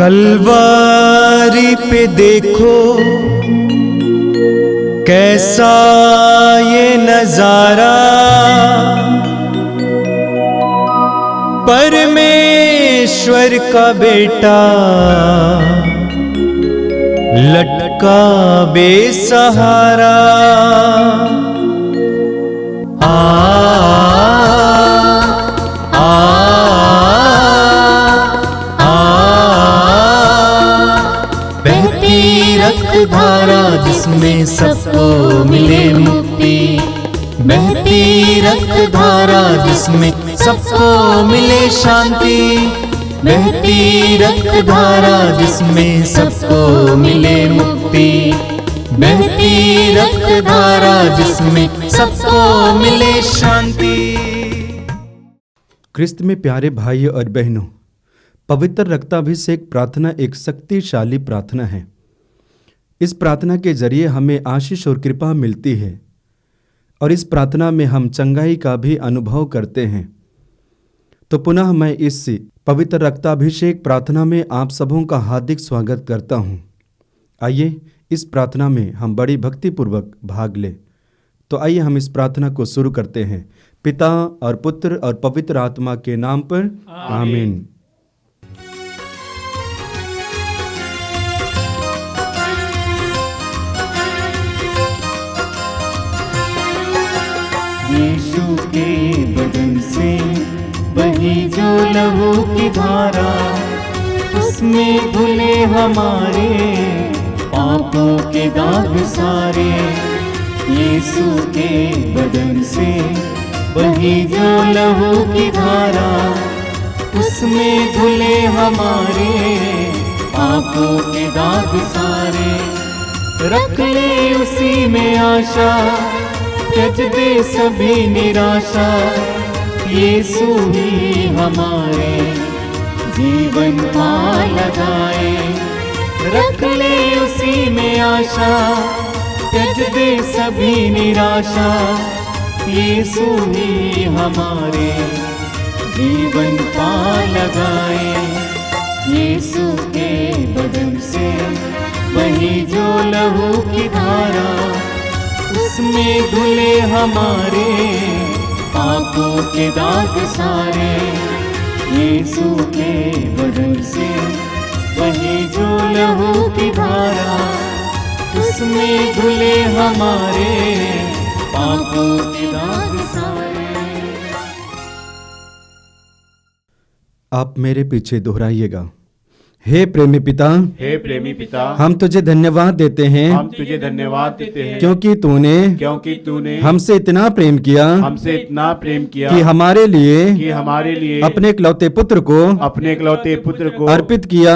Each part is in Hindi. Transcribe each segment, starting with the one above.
कलवारी पे देखो कैसा ये नजारा, परमेश्वर का बेटा लटका बेसहारा। रक्त धारा जिसमें सबको मिले मुक्ति, बहती रक्त धारा जिसमें सबको मिले शांति, बहती रक्त धारा जिसमें सबको मिले मुक्ति, बहती रक्त धारा जिसमें सबको मिले शांति। क्रिस्त में प्यारे भाइयों और बहनों, पवित्र रक्ताभिषेक प्रार्थना एक शक्तिशाली प्रार्थना है। इस प्रार्थना के जरिए हमें आशीष और कृपा मिलती है और इस प्रार्थना में हम चंगाई का भी अनुभव करते हैं। तो पुनः मैं इस पवित्र रक्ताभिषेक प्रार्थना में आप सबों का हार्दिक स्वागत करता हूँ। आइए इस प्रार्थना में हम बड़ी भक्तिपूर्वक भाग लें। तो आइए हम इस प्रार्थना को शुरू करते हैं। पिता और पुत्र और पवित्र आत्मा के नाम पर आमीन। यीशु के बदन से बही जो लहू की धारा, उसमें धुले हमारे पापों के दाग सारे। यीशु के बदन से बही जो लहू की धारा, उसमें धुले हमारे पापों के दाग सारे। रख ले उसी में आशा, त्यज दे सभी निराशा, यीशु ही हमारे जीवन पा लगाए। रख ले उसी में आशा, त्यज दे सभी निराशा, यीशु ही हमारे जीवन पा लगाए। यीशु के बदन से बही जो लहू की धारा, उसमें धुले हमारे पापों के दाग सारे। यीशु के बदन से बही जो लहू की धारा, उसमें धुले हमारे पापों के दाग सारे। आप मेरे पीछे दोहराइएगा। हे प्रेमी पिता, हे प्रेमी पिता, हम तुझे धन्यवाद देते हैं, हम तुझे धन्यवाद देते हैं क्योंकि तूने हमसे इतना प्रेम किया हमसे इतना प्रेम किया कि हमारे लिए अपने इकलौते पुत्र को अर्पित किया,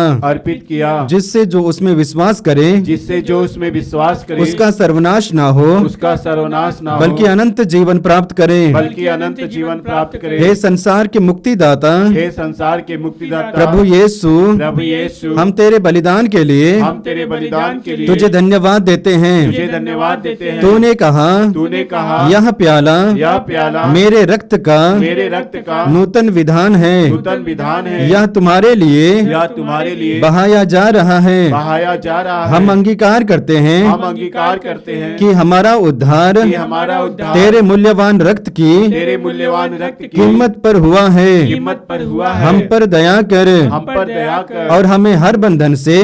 जिससे जो उसमें विश्वास करे उसका सर्वनाश ना हो, बल्कि अनंत जीवन प्राप्त करे। हे संसार के मुक्तिदाता, प्रभु यीशु, हम तेरे बलिदान के लिए तुझे धन्यवाद देते हैं। तूने कहा यह प्याला मेरे रक्त का नूतन विधान है, यह तुम्हारे लिए बहाया जा रहा है। हम अंगीकार करते हैं कि हमारा उद्धार तेरे मूल्यवान रक्त की कीमत पर हुआ है। हम पर दया कर और हमें हर बंधन से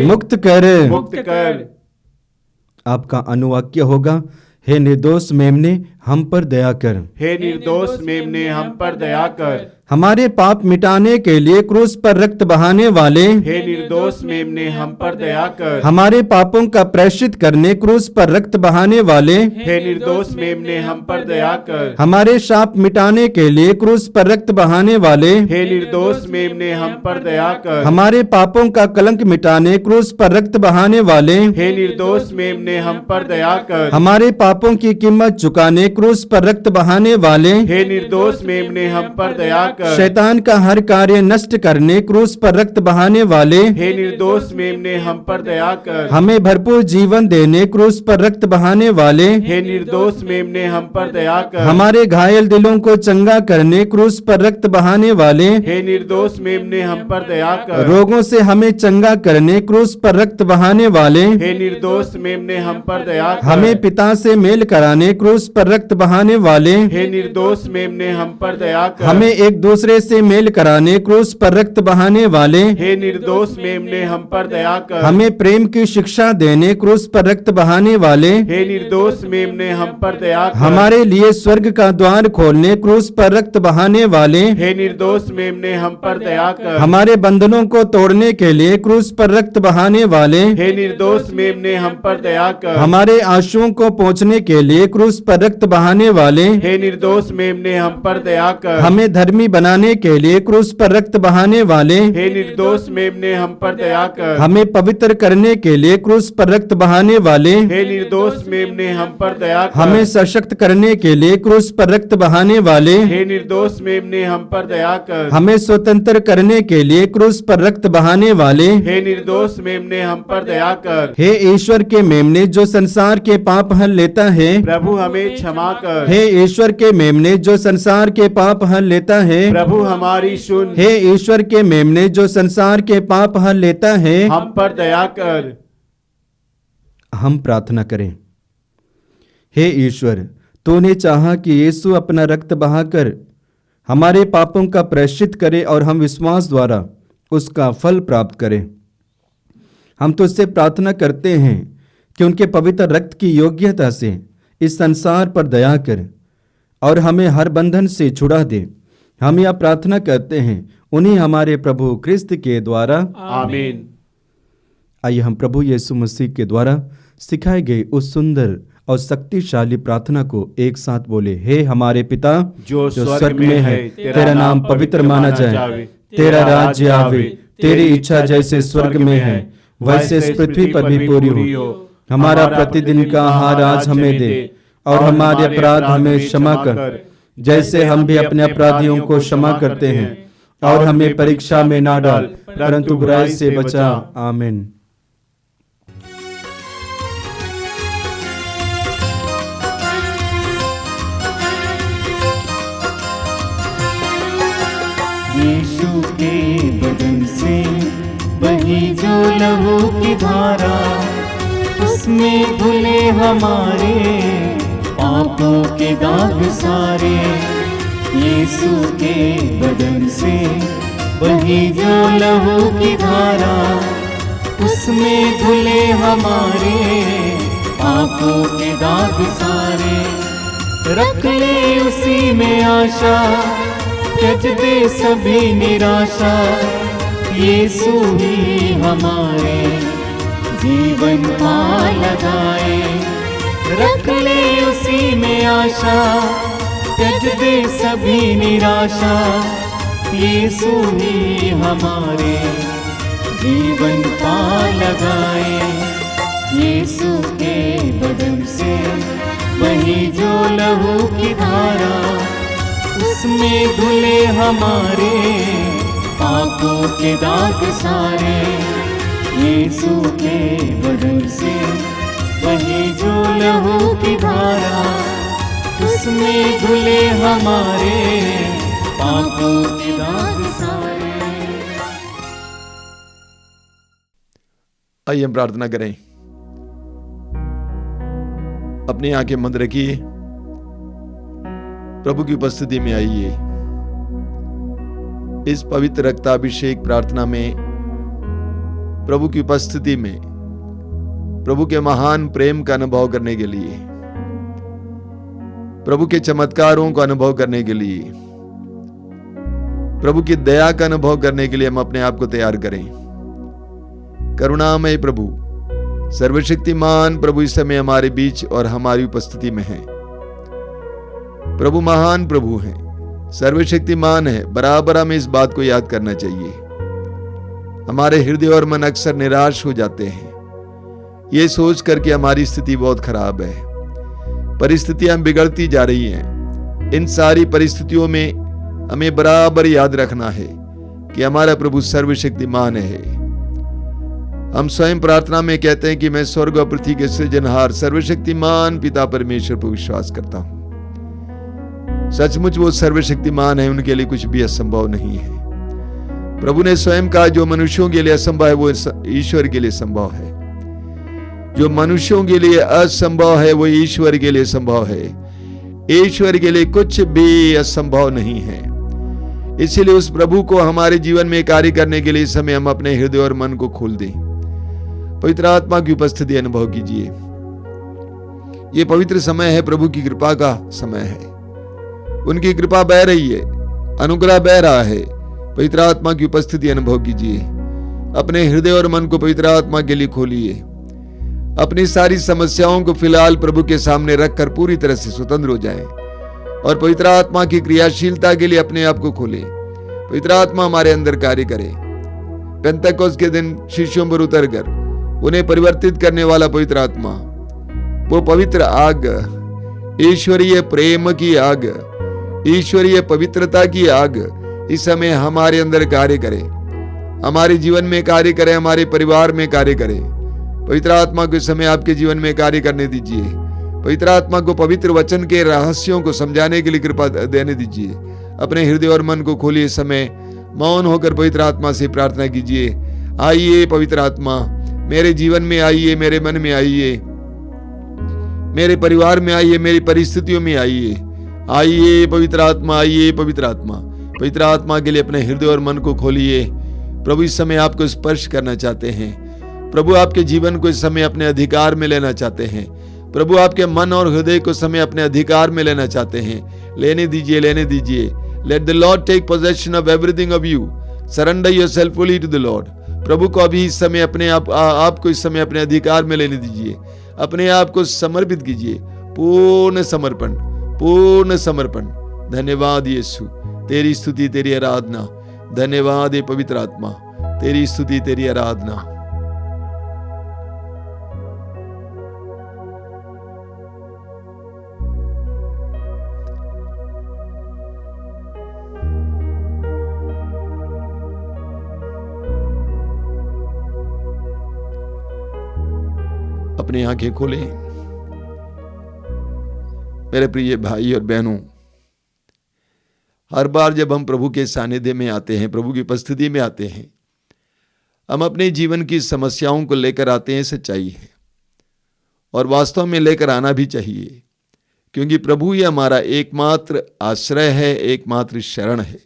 मुक्त कर। आपका अनुवाक्य होगा, हे निर्दोष मेमने हम पर दया कर। हे निर्दोष मेमने हम पर दया कर। हमारे पाप मिटाने के लिए क्रूस पर रक्त बहाने वाले, हे निर्दोष मेमने हम पर दया कर। हमारे पापों का प्रायश्चित करने क्रूस पर रक्त बहाने वाले, हे निर्दोष मेमने हम पर दया कर। हमारे शाप मिटाने के लिए क्रूस पर रक्त बहाने वाले, हे निर्दोष मेमने हम पर दया कर। हमारे पापों का कलंक मिटाने क्रूस पर रक्त बहाने वाले, हे निर्दोष मेमने हम पर दया कर। हमारे पापों की कीमत चुकाने क्रूस पर रक्त बहाने वाले, हे निर्दोष मेमने हम पर दया कर। शैतान का हर कार्य नष्ट करने क्रूस पर रक्त बहाने वाले, हे निर्दोष मेमने हम पर दया कर। हमें भरपूर जीवन देने क्रूस पर रक्त बहाने वाले, हे निर्दोष मेमने हम पर दया कर। हमारे घायल दिलों को चंगा करने क्रूस पर रक्त बहाने वाले, हे निर्दोष मेमने हम पर दया कर। रोगों से हमें चंगा करने क्रूस पर रक्त बहाने वाले, हे निर्दोष मेमने हम पर दया कर। हमें पिता से मेल कराने क्रूस पर रक्त बहाने वाले, हे निर्दोष मेमने हम पर दया कर। हमें एक दूसरे से मेल कराने क्रूस पर रक्त बहाने वाले, हे निर्दोष मेमने हम पर दया कर। हमें प्रेम की शिक्षा देने क्रूस पर रक्त बहाने वाले, हे निर्दोष मेमने हम पर दया कर। हमारे लिए स्वर्ग का द्वार खोलने क्रूस पर रक्त बहाने वाले, हे निर्दोष मेमने हम पर दया कर। हमारे बंधनों को तोड़ने के लिए क्रूस पर रक्त बहाने वाले, हे निर्दोष मेमने हम पर दया कर। हमारे आंसुओं को पोंछने के लिए क्रूस पर रक्त बहाने वाले, हे निर्दोष मेमने हम पर दया कर। हमें धर्मी बनाने के लिए क्रूस पर रक्त बहाने वाले, हे निर्दोष मेमने हम पर दया कर। हमें पवित्र करने के लिए क्रूस पर रक्त बहाने वाले, हे निर्दोष मेमने हम पर दया कर। हमें सशक्त करने के लिए क्रूस पर रक्त बहाने वाले, हे निर्दोष मेमने हम पर दया कर। हमें स्वतंत्र करने के लिए क्रूस पर रक्त बहाने वाले, हे निर्दोष मेमने हम पर दया कर। हे ईश्वर के मेमने जो संसार के पाप हल लेता है, प्रभु हमें क्षमा कर। हे ईश्वर के मेमने जो संसार के पाप हल लेता है, प्रभु हमारी सुन। हे ईश्वर के मेमने जो संसार के पाप हल लेता है, हम पर दया कर। हम प्रार्थना करें। हे ईश्वर, तूने चाहा कि यीशु अपना रक्त बहाकर हमारे पापों का प्रायश्चित करे और हम विश्वास द्वारा उसका फल प्राप्त करें। हम तुझसे प्रार्थना करते हैं कि उनके पवित्र रक्त की योग्यता से इस संसार पर दया कर और हमें हर बंधन से छुड़ा दे। हम यह प्रार्थना करते हैं उन्हीं हमारे प्रभु क्रिस्त के द्वारा, आमीन। आइए हम प्रभु यीशु मसीह के द्वारा सिखाए गए उस सुंदर और शक्तिशाली प्रार्थना को एक साथ बोले। हे हमारे पिता जो स्वर्ग में है, तेरा नाम पवित्र माना जाए, तेरा राज्य आवे, तेरी इच्छा जैसे स्वर्ग में है वैसे इस पृथ्वी पर भी पूरी हो। हमारा प्रतिदिन का आहार आज हमें दे और हमारे अपराध हमें क्षमा कर जैसे हम भी अपने अपराधियों को क्षमा करते हैं, और हमें परीक्षा में ना डाल परंतु बुराई से बचा। आमीन। यीशु के बदन से बही जो लहू की धारा, उसमें धुले हमारे पापों के दाग सारे। यीशु के बदन से बही जो लहू की धारा, उसमें धुले हमारे पापों के दाग सारे। रख ले उसी में आशा, त्यज दे सभी निराशा। यीशु ही हमारे जीवन पा लगाए। रख ले उसी में आशा, त्यज दे सभी निराशा। यीशु ही हमारे जीवन पा लगाए। यीशु के बदन से वही जो लहू की धारा, उसमें धुले हमारे पापों के दाग सारे। यीशु के बदन से वही जो लहू की धारा, उसमें धुले हमारे पापों के दाग सारे। आइए हम प्रार्थना करें। अपनी आंखें बंद रखिए, प्रभु की उपस्थिति में आइए। इस पवित्र रक्ताभिषेक प्रार्थना में प्रभु की उपस्थिति में प्रभु के महान प्रेम का अनुभव करने के लिए, प्रभु के चमत्कारों का अनुभव करने के लिए, प्रभु की दया का अनुभव करने के लिए हम अपने आप को तैयार करें। करुणामय प्रभु, सर्वशक्तिमान प्रभु इस समय हमारे बीच और हमारी उपस्थिति में है। प्रभु महान प्रभु हैं, सर्वशक्तिमान है। बराबर हमें इस बात को याद करना चाहिए। हमारे हृदय और मन अक्सर निराश हो जाते हैं, ये सोच करके हमारी स्थिति बहुत खराब है, परिस्थितियां बिगड़ती जा रही हैं। इन सारी परिस्थितियों में हमें बराबर याद रखना है कि हमारा प्रभु सर्वशक्तिमान है। हम स्वयं प्रार्थना में कहते हैं कि मैं स्वर्ग और पृथ्वी के सृजनहार सर्वशक्तिमान पिता परमेश्वर पर विश्वास करता हूं। सचमुच वो सर्वशक्तिमान है, उनके लिए कुछ भी असंभव नहीं है। प्रभु ने स्वयं कहा, जो मनुष्यों के लिए असंभव है वो ईश्वर के लिए संभव है। जो मनुष्यों के लिए असंभव है वो ईश्वर के लिए संभव है। ईश्वर के लिए कुछ भी असंभव नहीं है। इसलिए उस प्रभु को हमारे जीवन में कार्य करने के लिए इस समय हम अपने हृदय और मन को खोल दें। पवित्र आत्मा की उपस्थिति अनुभव कीजिए। ये पवित्र समय है, प्रभु की कृपा का समय है। उनकी कृपा बह रही है, अनुग्रह बह रहा है। पवित्र आत्मा की उपस्थिति अनुभव कीजिए। अपने हृदय और मन को पवित्र आत्मा के लिए खोलिए। अपनी सारी समस्याओं को फिलहाल प्रभु के सामने रखकर पूरी तरह से स्वतंत्र हो जाएं और पवित्र आत्मा की क्रियाशीलता के लिए अपने आप को खोलें। पवित्र आत्मा हमारे अंदर कार्य करे। पेंतकोस्त के दिन शिष्यों पर उतरकर उन्हें परिवर्तित करने वाला पवित्र आत्मा, वो पवित्र आग, ईश्वरीय प्रेम की आग, ईश्वरीय पवित्रता की आग इस समय हमारे अंदर कार्य करे, हमारे जीवन में कार्य करे, हमारे परिवार में कार्य करे। पवित्र आत्मा को इस समय आपके जीवन में कार्य करने दीजिए। पवित्र आत्मा को पवित्र वचन के रहस्यों को समझाने के लिए कृपा देने दीजिए। अपने हृदय और मन को खोलिए। समय मौन होकर पवित्र आत्मा से प्रार्थना कीजिए। आइए पवित्र आत्मा, मेरे जीवन में आइए, मेरे मन में आइए, मेरे परिवार में आइए, मेरी परिस्थितियों में आइए। आइए पवित्र आत्मा, आइए पवित्र आत्मा। पवित्र आत्मा के लिए अपने हृदय और मन को खोलिए। प्रभु इस समय आपको स्पर्श करना चाहते हैं। प्रभु आपके जीवन को इस समय अपने अधिकार में लेना चाहते हैं। प्रभु आपके मन और हृदय को समय अपने अधिकार में लेना चाहते हैं। लेने दीजिए, लेने दीजिए। Let the Lord take possession of everything of you. Surrender yourself fully to the Lord. प्रभु को अभी इस समय अपने आपको इस समय अपने अधिकार में लेने दीजिए। अपने आप को समर्पित कीजिए। पूर्ण समर्पण, पूर्ण समर्पण। धन्यवाद यीशु, तेरी स्तुति, तेरी आराधना। धन्यवाद हे पवित्र आत्मा, तेरी स्तुति, तेरी आराधना। अपनी आंखें खोलें। मेरे प्रिय भाई और बहनों, हर बार जब हम प्रभु के सानिध्य में आते हैं, प्रभु की उपस्थिति में आते हैं, हम अपने जीवन की समस्याओं को लेकर आते हैं। सच्चाई है और वास्तव में लेकर आना भी चाहिए, क्योंकि प्रभु ही हमारा एकमात्र आश्रय है, एकमात्र शरण है।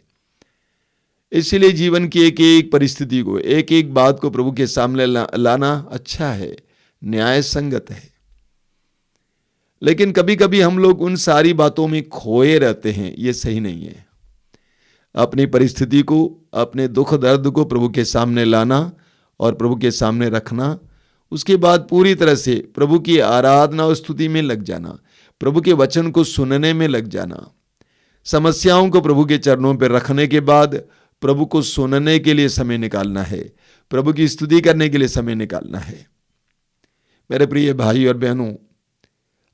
इसलिए जीवन की एक एक परिस्थिति को, एक एक बात को प्रभु के सामने लाना अच्छा है, न्याय संगत है। लेकिन कभी कभी हम लोग उन सारी बातों में खोए रहते हैं। ये सही नहीं है। अपनी परिस्थिति को, अपने दुख दर्द को प्रभु के सामने लाना और प्रभु के सामने रखना, उसके बाद पूरी तरह से प्रभु की आराधना और स्तुति में लग जाना, प्रभु के वचन को सुनने में लग जाना। समस्याओं को प्रभु के चरणों पर रखने के बाद प्रभु को सुनने के लिए समय निकालना है, प्रभु की स्तुति करने के लिए समय निकालना है। मेरे प्रिय भाई और बहनों,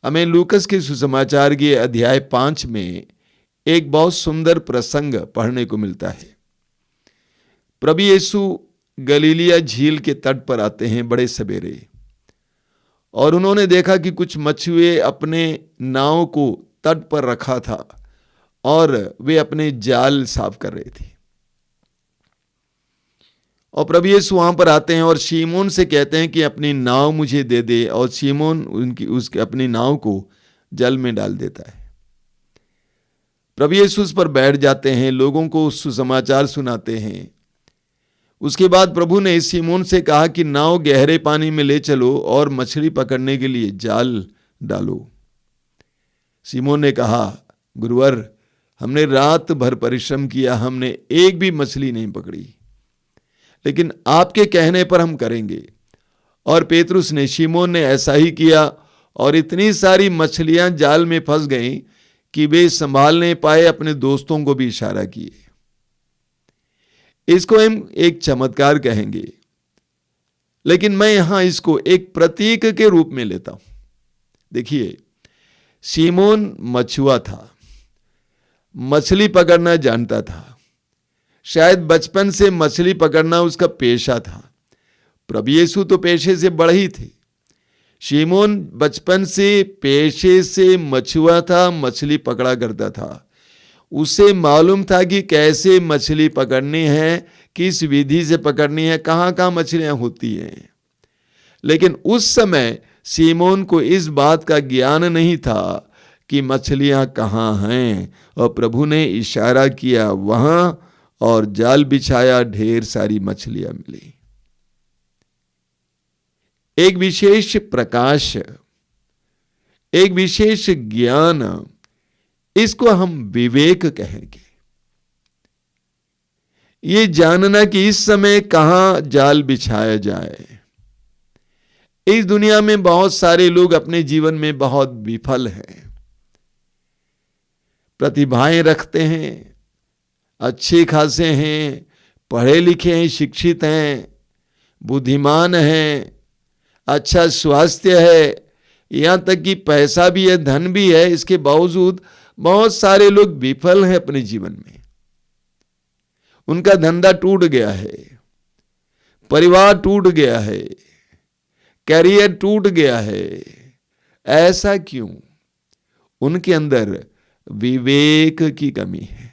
हमें लूकस के सुसमाचार के अध्याय 5 में एक बहुत सुंदर प्रसंग पढ़ने को मिलता है। प्रभु यीशु गलीलिया झील के तट पर आते हैं बड़े सवेरे, और उन्होंने देखा कि कुछ मछुए अपने नाव को तट पर रखा था और वे अपने जाल साफ कर रहे थे। और प्रभु यीशु वहां पर आते हैं और शिमोन से कहते हैं कि अपनी नाव मुझे दे दे, और शिमोन उसके अपनी नाव को जल में डाल देता है। प्रभु यीशु उस पर बैठ जाते हैं, लोगों को सुसमाचार सुनाते हैं। उसके बाद प्रभु ने शिमोन से कहा कि नाव गहरे पानी में ले चलो और मछली पकड़ने के लिए जाल डालो। शिमोन ने कहा, गुरुवर, हमने रात भर परिश्रम किया, हमने एक भी मछली नहीं पकड़ी, लेकिन आपके कहने पर हम करेंगे। और पेतरुस ने, शिमोन ने ऐसा ही किया, और इतनी सारी मछलियां जाल में फंस गईं कि वे संभाल नहीं पाए, अपने दोस्तों को भी इशारा किए। इसको हम एक चमत्कार कहेंगे, लेकिन मैं यहां इसको एक प्रतीक के रूप में लेता हूं। देखिए, सीमोन मछुआ था, मछली पकड़ना जानता था। शायद बचपन से मछली पकड़ना उसका पेशा था। प्रभु यीशु तो पेशे से बड़े ही थे। सीमोन बचपन से पेशे से मछुआ था, मछली पकड़ा करता था। उसे मालूम था कि कैसे मछली पकड़नी है, किस विधि से पकड़नी है, कहाँ कहाँ मछलियाँ होती हैं। लेकिन उस समय सीमोन को इस बात का ज्ञान नहीं था कि मछलियाँ कहाँ हैं, और प्रभु ने इशारा किया वहाँ, और जाल बिछाया, ढेर सारी मछलियाँ मिली। एक विशेष प्रकाश, एक विशेष ज्ञान, इसको हम विवेक कहेंगे। ये जानना कि इस समय कहां जाल बिछाया जाए। इस दुनिया में बहुत सारे लोग अपने जीवन में बहुत विफल हैं, प्रतिभाएं रखते हैं, अच्छे खासे हैं, पढ़े लिखे हैं, शिक्षित हैं, बुद्धिमान हैं, अच्छा स्वास्थ्य है, यहां तक कि पैसा भी है, धन भी है। इसके बावजूद बहुत सारे लोग विफल हैं अपने जीवन में। उनका धंधा टूट गया है, परिवार टूट गया है, कैरियर टूट गया है। ऐसा क्यों? उनके अंदर विवेक की कमी है,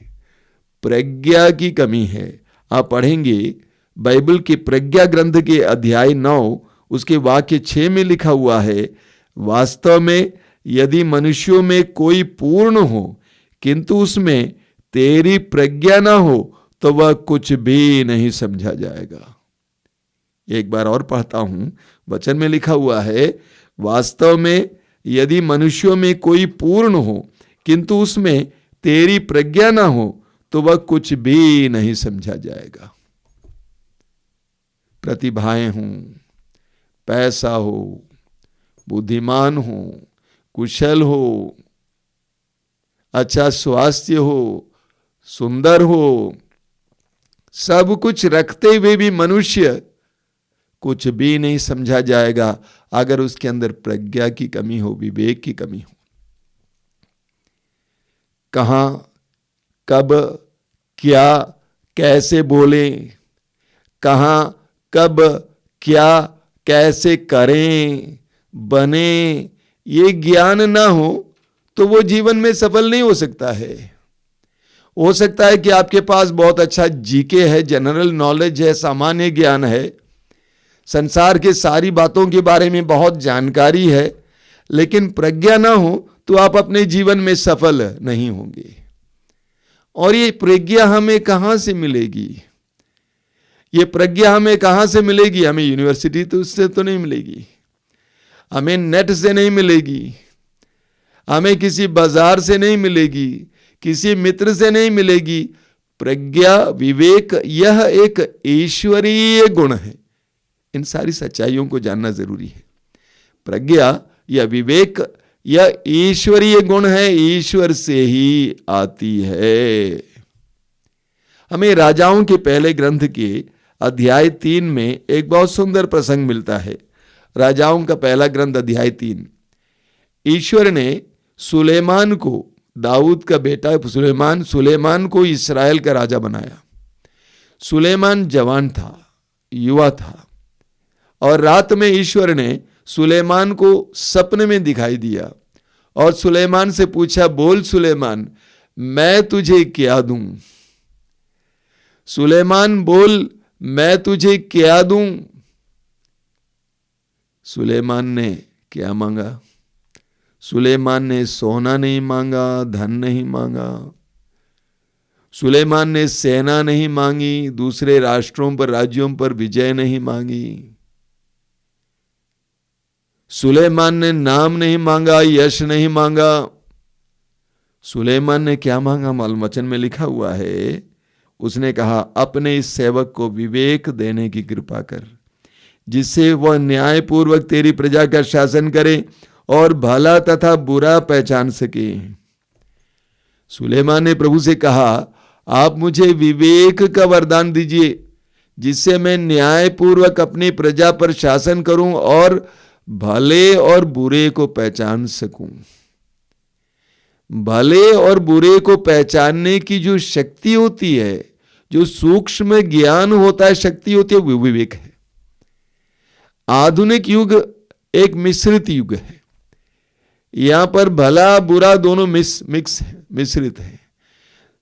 प्रज्ञा की कमी है। आप पढ़ेंगे बाइबल के प्रज्ञा ग्रंथ के अध्याय 9 उसके वाक्य 6 में लिखा हुआ है, वास्तव में यदि मनुष्यों में कोई पूर्ण हो किंतु उसमें तेरी प्रज्ञा ना हो तो वह कुछ भी नहीं समझा जाएगा। एक बार और पढ़ता हूं, वचन में लिखा हुआ है, वास्तव में यदि मनुष्यों में कोई पूर्ण हो किंतु उसमें तेरी प्रज्ञा ना हो तो वह कुछ भी नहीं समझा जाएगा। प्रतिभाएं हों, पैसा हो, बुद्धिमान हो, कुशल हो, अच्छा स्वास्थ्य हो, सुंदर हो, सब कुछ रखते हुए भी मनुष्य कुछ भी नहीं समझा जाएगा अगर उसके अंदर प्रज्ञा की कमी हो, विवेक की कमी हो। कहां, कब, क्या, कैसे बोले, कहां, कब, क्या, कैसे करें, बने, ये ज्ञान ना हो तो वो जीवन में सफल नहीं हो सकता है। हो सकता है कि आपके पास बहुत अच्छा जीके है, जनरल नॉलेज है, सामान्य ज्ञान है, संसार के सारी बातों के बारे में बहुत जानकारी है, लेकिन प्रज्ञा ना हो तो आप अपने जीवन में सफल नहीं होंगे। और ये प्रज्ञा हमें कहां से मिलेगी? ये प्रज्ञा हमें कहां से मिलेगी? हमें यूनिवर्सिटी तो उससे तो नहीं मिलेगी, हमें नेट से नहीं मिलेगी, हमें किसी बाजार से नहीं मिलेगी, किसी मित्र से नहीं मिलेगी। प्रज्ञा, विवेक, यह एक ईश्वरीय गुण है। इन सारी सच्चाइयों को जानना जरूरी है। प्रज्ञा या विवेक यह ईश्वरीय गुण है, ईश्वर से ही आती है। हमें राजाओं के पहले ग्रंथ के अध्याय 3 में एक बहुत सुंदर प्रसंग मिलता है। राजाओं का पहला ग्रंथ अध्याय 3। ईश्वर ने सुलेमान को, दाऊद का बेटा सुलेमान को इस्राएल का राजा बनाया। सुलेमान जवान था, युवा था, और रात में ईश्वर ने सुलेमान को सपने में दिखाई दिया और सुलेमान से पूछा, बोल सुलेमान, मैं तुझे क्या दूं? सुलेमान बोल, मैं तुझे क्या दूं? सुलेमान ने क्या मांगा? सुलेमान ने सोना नहीं मांगा, धन नहीं मांगा, सुलेमान ने सेना नहीं मांगी, दूसरे राष्ट्रों पर, राज्यों पर विजय नहीं मांगी, सुलेमान ने नाम नहीं मांगा, यश नहीं मांगा। सुलेमान ने क्या मांगा? मालूम? वचन में लिखा हुआ है, उसने कहा, अपने इस सेवक को विवेक देने की कृपा कर, जिससे वह न्यायपूर्वक तेरी प्रजा का शासन करे और भला तथा बुरा पहचान सके। सुलेमान ने प्रभु से कहा, आप मुझे विवेक का वरदान दीजिए, जिससे मैं न्यायपूर्वक अपनी प्रजा पर शासन करूं और भले और बुरे को पहचान सकूं। भले और बुरे को पहचानने की जो शक्ति होती है, जो सूक्ष्म ज्ञान होता है, शक्ति होती है, वो विवेक है। आधुनिक युग एक मिश्रित युग है। यहां पर भला बुरा दोनों मिक्स है, मिश्रित है।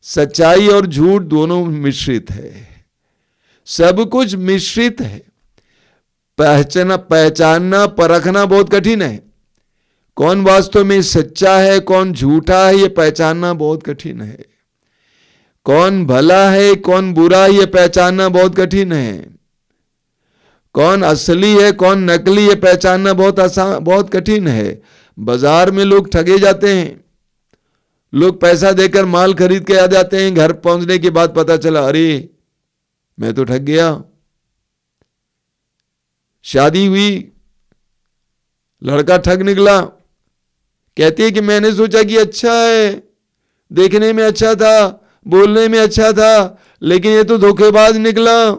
सच्चाई और झूठ दोनों मिश्रित है। सब कुछ मिश्रित है। पहचानना परखना बहुत कठिन है। कौन वास्तव में सच्चा है, कौन झूठा है, यह पहचानना बहुत कठिन है। कौन भला है, कौन बुरा है, यह पहचानना बहुत कठिन है। कौन असली है, कौन नकली, यह पहचानना बहुत कठिन है। बाजार में लोग ठगे जाते हैं। लोग पैसा देकर माल खरीद के आ जाते हैं, घर पहुंचने के बाद पता चला, अरे मैं तो ठग गया। शादी हुई, लड़का ठग निकला। कहती है कि मैंने सोचा कि अच्छा है, देखने में अच्छा था, बोलने में अच्छा था, लेकिन ये तो धोखेबाज निकला।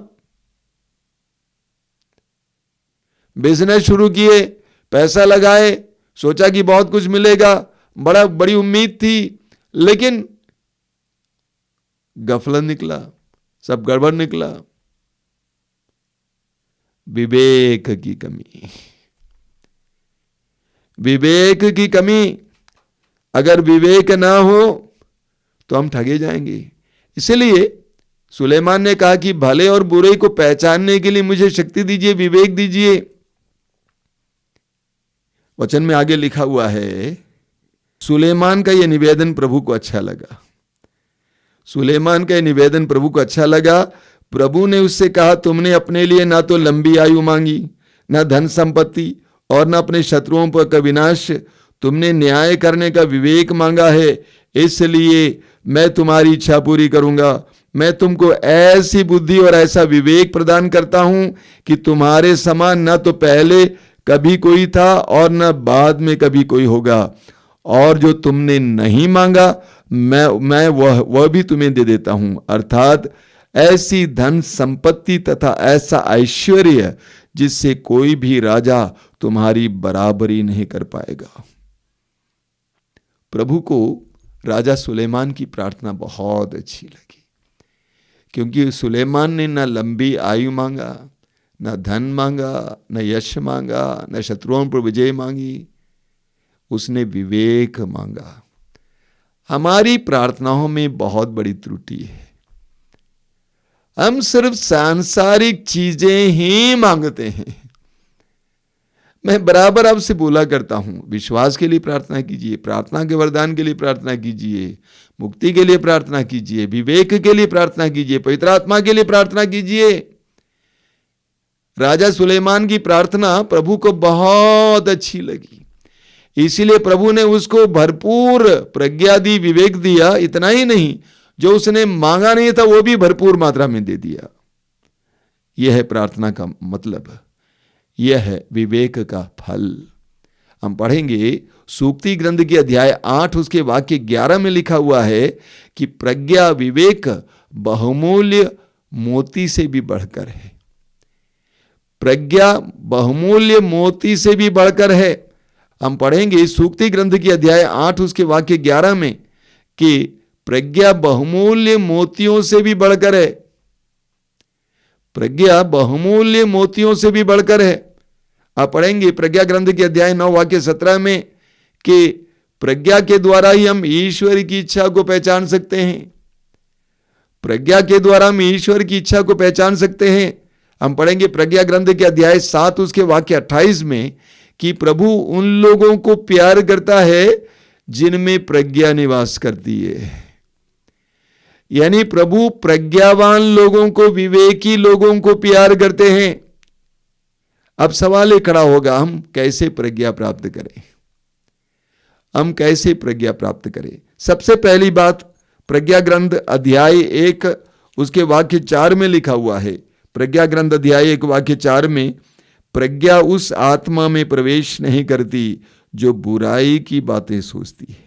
बिजनेस शुरू किए, पैसा लगाए, सोचा कि बहुत कुछ मिलेगा, बड़ी उम्मीद थी, लेकिन गफलत निकला, सब गड़बड़ निकला। विवेक की कमी, विवेक की कमी। अगर विवेक ना हो तो हम ठगे जाएंगे। इसलिए सुलेमान ने कहा कि भले और बुरे को पहचानने के लिए मुझे शक्ति दीजिए, विवेक दीजिए। वचन में आगे लिखा हुआ है, सुलेमान का यह निवेदन प्रभु को अच्छा लगा। सुलेमान का यह निवेदन प्रभु को अच्छा लगा। प्रभु ने उससे कहा, तुमने अपने लिए ना तो लंबी आयु मांगी, ना धन संपत्ति, और न अपने शत्रुओं पर का विनाश। तुमने न्याय करने का विवेक मांगा है, इसलिए मैं तुम्हारी इच्छा पूरी करूंगा। मैं तुमको ऐसी बुद्धि और ऐसा विवेक प्रदान करता हूं कि तुम्हारे समान न तो पहले कभी कोई था और न बाद में कभी कोई होगा। और जो तुमने नहीं मांगा मैं वह भी तुम्हें दे देता हूं, अर्थात ऐसी धन संपत्ति तथा ऐसा ऐश्वर्य जिससे कोई भी राजा तुम्हारी बराबरी नहीं कर पाएगा। प्रभु को राजा सुलेमान की प्रार्थना बहुत अच्छी लगी, क्योंकि सुलेमान ने न लंबी आयु मांगा, न धन मांगा, न यश मांगा, न शत्रुओं पर विजय मांगी, उसने विवेक मांगा। हमारी प्रार्थनाओं में बहुत बड़ी त्रुटि है। हम सिर्फ सांसारिक चीजें ही मांगते हैं। मैं बराबर आपसे बोला करता हूं, विश्वास के लिए प्रार्थना कीजिए, प्रार्थना के वरदान के लिए प्रार्थना कीजिए, मुक्ति के लिए प्रार्थना कीजिए, विवेक के लिए प्रार्थना कीजिए, पवित्र आत्मा के लिए प्रार्थना कीजिए। राजा सुलेमान की प्रार्थना प्रभु को बहुत अच्छी लगी, इसीलिए प्रभु ने उसको भरपूर प्रज्ञा दी, विवेक दिया। इतना ही नहीं, जो उसने मांगा नहीं था वो भी भरपूर मात्रा में दे दिया। यह है प्रार्थना का मतलब, यह है विवेक का फल। हम पढ़ेंगे सूक्ति ग्रंथ के अध्याय 8 उसके वाक्य 11 में लिखा हुआ है कि प्रज्ञा विवेक बहुमूल्य मोती से भी बढ़कर है। प्रज्ञा बहुमूल्य मोती से भी बढ़कर है। हम पढ़ेंगे सूक्ति ग्रंथ के अध्याय 8 उसके वाक्य 11 में कि प्रज्ञा बहुमूल्य मोतियों से भी बढ़कर है। प्रज्ञा बहुमूल्य मोतियों से भी बढ़कर है। आप पढ़ेंगे प्रज्ञा ग्रंथ के अध्याय 9 वाक्य 17 में कि प्रज्ञा के द्वारा ही हम ईश्वर की इच्छा को पहचान सकते हैं। प्रज्ञा के द्वारा हम ईश्वर की इच्छा को पहचान सकते हैं। हम पढ़ेंगे प्रज्ञा ग्रंथ के अध्याय 7 उसके वाक्य 28 में कि प्रभु उन लोगों को प्यार करता है जिनमें प्रज्ञा निवास करती है। यानी प्रभु प्रज्ञावान लोगों को, विवेकी लोगों को प्यार करते हैं। अब सवाल ये खड़ा होगा, हम कैसे प्रज्ञा प्राप्त करें? हम कैसे प्रज्ञा प्राप्त करें? सबसे पहली बात, प्रज्ञा ग्रंथ अध्याय 1 उसके वाक्य 4 में लिखा हुआ है। प्रज्ञा ग्रंथ अध्याय 1 वाक्य 4 में, प्रज्ञा उस आत्मा में प्रवेश नहीं करती जो बुराई की बातें सोचती है।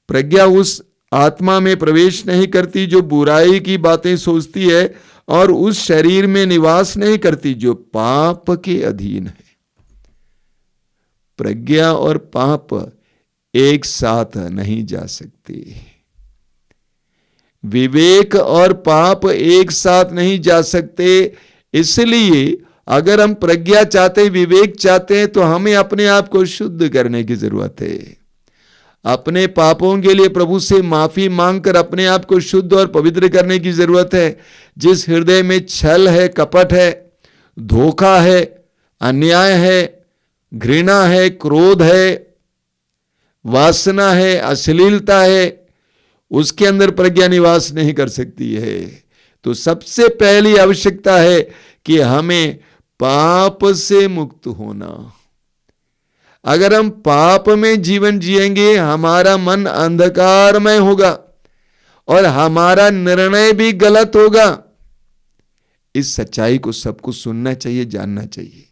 प्रज्ञा उस आत्मा में प्रवेश नहीं करती जो बुराई की बातें सोचती है, और उस शरीर में निवास नहीं करती जो पाप के अधीन है। प्रज्ञा और पाप एक साथ नहीं जा सकते। विवेक और पाप एक साथ नहीं जा सकते। इसलिए अगर हम प्रज्ञा चाहते, विवेक चाहते हैं, तो हमें अपने आप को शुद्ध करने की जरूरत है। अपने पापों के लिए प्रभु से माफी मांगकर अपने आप को शुद्ध और पवित्र करने की जरूरत है। जिस हृदय में छल है, कपट है, धोखा है, अन्याय है, घृणा है, क्रोध है, वासना है, अश्लीलता है, उसके अंदर प्रज्ञा निवास नहीं कर सकती है। तो सबसे पहली आवश्यकता है कि हमें पाप से मुक्त होना। अगर हम पाप में जीवन जिएंगे, हमारा मन अंधकारमय होगा और हमारा निर्णय भी गलत होगा। इस सच्चाई को सबको सुनना चाहिए, जानना चाहिए।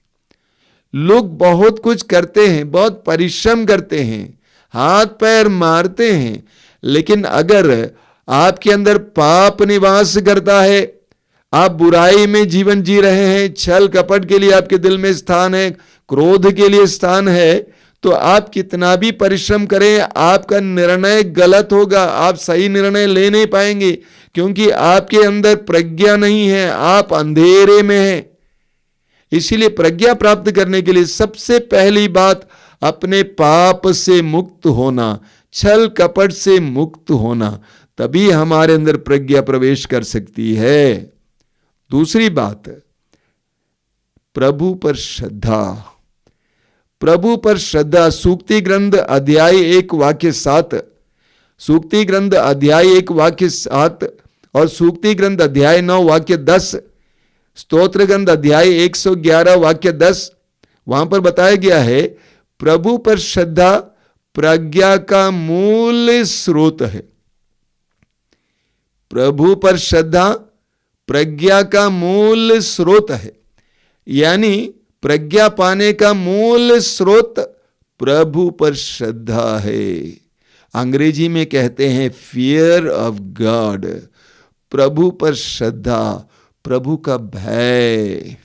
लोग बहुत कुछ करते हैं, बहुत परिश्रम करते हैं, हाथ पैर मारते हैं, लेकिन अगर आपके अंदर पाप निवास करता है, आप बुराई में जीवन जी रहे हैं, छल कपट के लिए आपके दिल में स्थान है, क्रोध के लिए स्थान है, तो आप कितना भी परिश्रम करें, आपका निर्णय गलत होगा। आप सही निर्णय ले नहीं पाएंगे, क्योंकि आपके अंदर प्रज्ञा नहीं है, आप अंधेरे में हैं। इसीलिए प्रज्ञा प्राप्त करने के लिए सबसे पहली बात अपने पाप से मुक्त होना, छल कपट से मुक्त होना, तभी हमारे अंदर प्रज्ञा प्रवेश कर सकती है। दूसरी बात, प्रभु पर श्रद्धा। प्रभु पर श्रद्धा। सूक्ति ग्रंथ अध्याय 1 वाक्य 7, सूक्ति ग्रंथ अध्याय 1 वाक्य 7 और सूक्ति ग्रंथ अध्याय 9 वाक्य 10, स्तोत्र ग्रंथ अध्याय 111 वाक्य 10, वहां पर बताया गया है प्रभु पर श्रद्धा प्रज्ञा का मूल स्रोत है। प्रभु पर श्रद्धा प्रज्ञा का मूल स्रोत है, यानी प्रज्ञा पाने का मूल स्रोत प्रभु पर श्रद्धा है। अंग्रेजी में कहते हैं फियर ऑफ गॉड। प्रभु पर श्रद्धा, प्रभु का भय।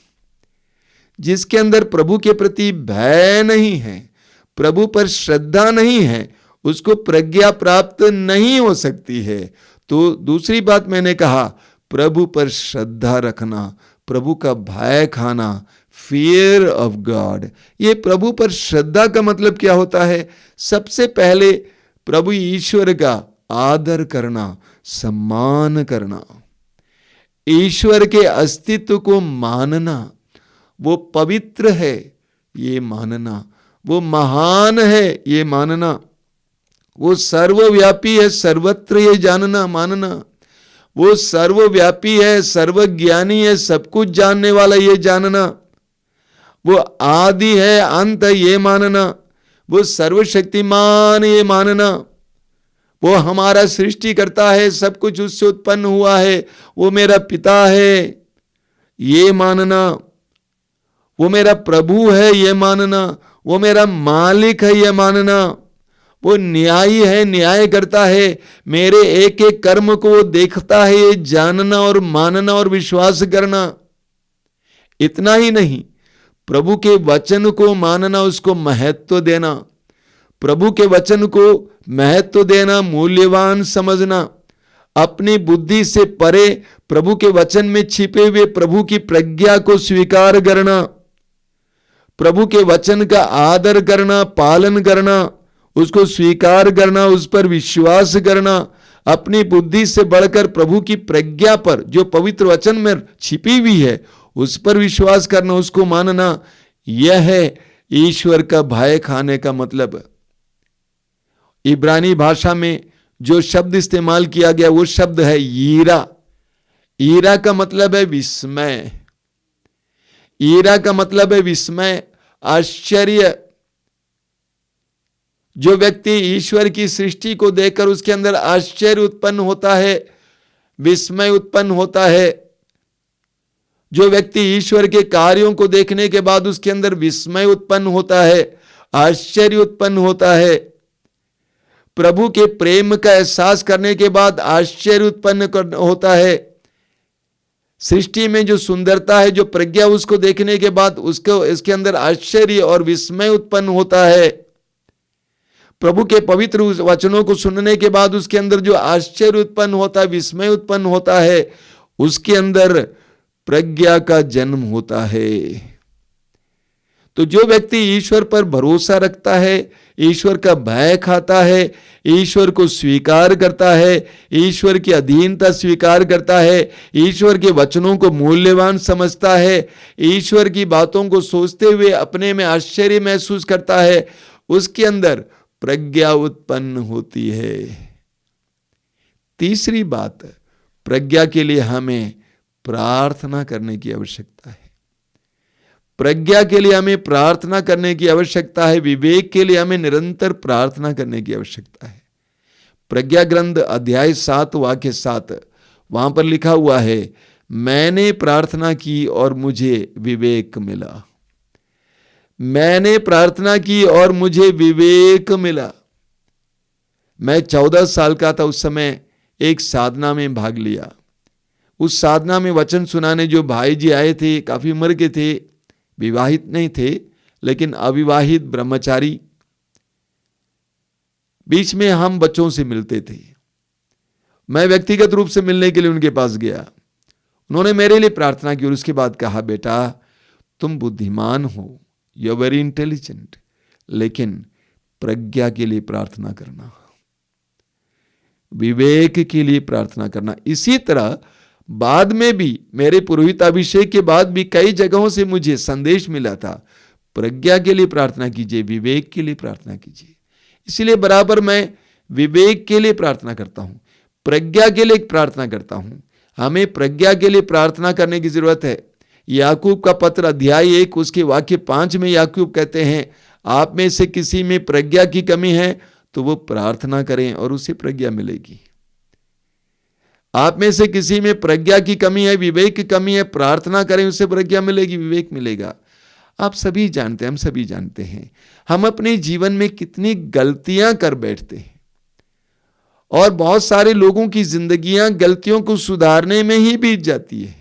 जिसके अंदर प्रभु के प्रति भय नहीं है, प्रभु पर श्रद्धा नहीं है, उसको प्रज्ञा प्राप्त नहीं हो सकती है। तो दूसरी बात मैंने कहा, प्रभु पर श्रद्धा रखना, प्रभु का भय खाना, फियर ऑफ गॉड। ये प्रभु पर श्रद्धा का मतलब क्या होता है? सबसे पहले प्रभु ईश्वर का आदर करना, सम्मान करना, ईश्वर के अस्तित्व को मानना, वो पवित्र है ये मानना, वो महान है ये मानना, वो सर्वव्यापी है सर्वत्र ये जानना मानना, वो सर्वव्यापी है, सर्वज्ञानी है, सब कुछ जानने वाला ये जानना, वो आदि है अंत ये मानना, वो सर्वशक्तिमान ये मानना, वो हमारा सृष्टि करता है, सब कुछ उससे उत्पन्न हुआ है, वो मेरा पिता है ये मानना, वो मेरा प्रभु है ये मानना, वो मेरा मालिक है ये मानना, वो न्यायी है, न्याय करता है, मेरे एक एक कर्म को वो देखता है, ये जानना और मानना और विश्वास करना। इतना ही नहीं, प्रभु के वचन को मानना, उसको महत्व देना, प्रभु के वचन को महत्व देना, मूल्यवान समझना, अपनी बुद्धि से परे प्रभु के वचन में छिपे हुए प्रभु की प्रज्ञा को स्वीकार करना, प्रभु के वचन का आदर करना, पालन करना, उसको स्वीकार करना, उस पर विश्वास करना, अपनी बुद्धि से बढ़कर प्रभु की प्रज्ञा पर जो पवित्र वचन में छिपी हुई है उस पर विश्वास करना, उसको मानना। यह है ईश्वर का भय खाने का मतलब। इब्रानी भाषा में जो शब्द इस्तेमाल किया गया वो शब्द है ईरा। ईरा का मतलब है विस्मय। ईरा का मतलब है विस्मय, आश्चर्य। जो व्यक्ति ईश्वर की सृष्टि को देखकर उसके अंदर आश्चर्य उत्पन्न होता है, विस्मय उत्पन्न होता है, जो व्यक्ति ईश्वर के कार्यों को देखने के बाद उसके अंदर विस्मय उत्पन्न होता है, आश्चर्य उत्पन्न होता है, प्रभु के प्रेम का एहसास करने के बाद आश्चर्य उत्पन्न होता है, सृष्टि में जो सुंदरता है, जो प्रज्ञा, उसको देखने के बाद उसको इसके अंदर आश्चर्य और विस्मय उत्पन्न होता है, प्रभु के पवित्र वचनों को सुनने के बाद उसके अंदर जो आश्चर्य उत्पन्न होता है, विस्मय उत्पन्न होता है, उसके अंदर प्रज्ञा का जन्म होता है। तो जो व्यक्ति ईश्वर पर भरोसा रखता है, ईश्वर का भय खाता है, ईश्वर को स्वीकार करता है, ईश्वर की अधीनता स्वीकार करता है, ईश्वर के वचनों को मूल्यवान समझता है, ईश्वर की बातों को सोचते हुए अपने में आश्चर्य महसूस करता है, उसके अंदर प्रज्ञा उत्पन्न होती है। तीसरी बात, प्रज्ञा के लिए हमें प्रार्थना करने की आवश्यकता है। प्रज्ञा के लिए हमें प्रार्थना करने की आवश्यकता है। विवेक के लिए हमें निरंतर प्रार्थना करने की आवश्यकता है। प्रज्ञा ग्रंथ अध्याय 7 वाक्य 7, वहां पर लिखा हुआ है, मैंने प्रार्थना की और मुझे विवेक मिला। मैंने प्रार्थना की और मुझे विवेक मिला। मैं 14 साल का था उस समय, एक साधना में भाग लिया। उस साधना में वचन सुनाने जो भाई जी आए थे, काफी उम्र के थे, विवाहित नहीं थे लेकिन अविवाहित ब्रह्मचारी। बीच में हम बच्चों से मिलते थे। मैं व्यक्तिगत रूप से मिलने के लिए उनके पास गया। उन्होंने मेरे लिए प्रार्थना की और उसके बाद कहा, बेटा तुम बुद्धिमान हो, यू आर वेरी इंटेलिजेंट, लेकिन प्रज्ञा के लिए प्रार्थना करना, विवेक के लिए प्रार्थना करना। इसी तरह बाद में भी मेरे पुरोहित अभिषेक के बाद भी कई जगहों से मुझे संदेश मिला था, प्रज्ञा के लिए प्रार्थना कीजिए, विवेक के लिए प्रार्थना कीजिए। इसलिए बराबर मैं विवेक के लिए प्रार्थना करता हूं, प्रज्ञा के लिए प्रार्थना करता हूं। हमें प्रज्ञा के लिए प्रार्थना करने की जरूरत है। याकूब का पत्र अध्याय 1 उसके वाक्य 5 में याकूब कहते हैं, आप में से किसी में प्रज्ञा की कमी है तो वो प्रार्थना करें और उसे प्रज्ञा मिलेगी। आप में से किसी में प्रज्ञा की कमी है, विवेक की कमी है, प्रार्थना करें, उससे प्रज्ञा मिलेगी, विवेक मिलेगा। आप सभी जानते हैं, हम सभी जानते हैं, हम अपने जीवन में कितनी गलतियां कर बैठते हैं और बहुत सारे लोगों की जिंदगियां गलतियों को सुधारने में ही बीत जाती है।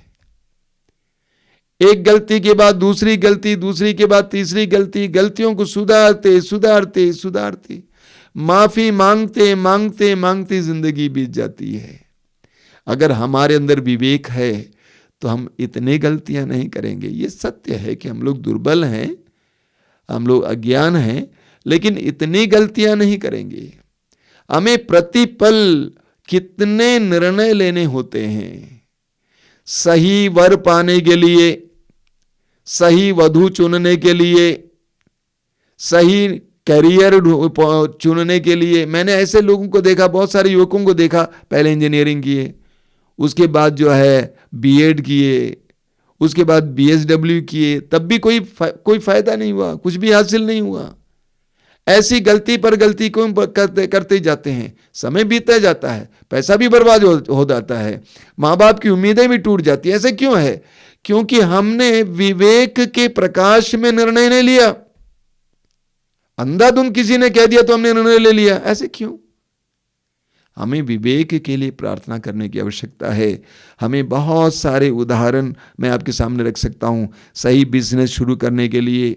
एक गलती के बाद दूसरी गलती, दूसरी के बाद तीसरी गलती, गलतियों को सुधारते सुधारते सुधारते, माफी मांगते मांगते मांगते जिंदगी बीत जाती है। अगर हमारे अंदर विवेक है तो हम इतनी गलतियां नहीं करेंगे। ये सत्य है कि हम लोग दुर्बल हैं, हम लोग अज्ञान हैं, लेकिन इतनी गलतियां नहीं करेंगे। हमें प्रतिपल कितने निर्णय लेने होते हैं। सही वर पाने के लिए, सही वधू चुनने के लिए, सही करियर चुनने के लिए। मैंने ऐसे लोगों को देखा, बहुत सारे युवकों को देखा, पहले इंजीनियरिंग किए, उसके बाद जो है बीएड किए, उसके बाद बीएसडब्ल्यू किए, तब भी कोई फायदा नहीं हुआ, कुछ भी हासिल नहीं हुआ। ऐसी गलती पर गलती को करते जाते हैं, समय बीतता जाता है, पैसा भी बर्बाद हो जाता है, माँ बाप की उम्मीदें भी टूट जाती है। ऐसे क्यों है? क्योंकि हमने विवेक के प्रकाश में निर्णय नहीं लिया। अंधाधुंध किसी ने कह दिया तो हमने निर्णय ले लिया। ऐसे क्यों? हमें विवेक के लिए प्रार्थना करने की आवश्यकता है। हमें बहुत सारे उदाहरण मैं आपके सामने रख सकता हूं। सही बिजनेस शुरू करने के लिए,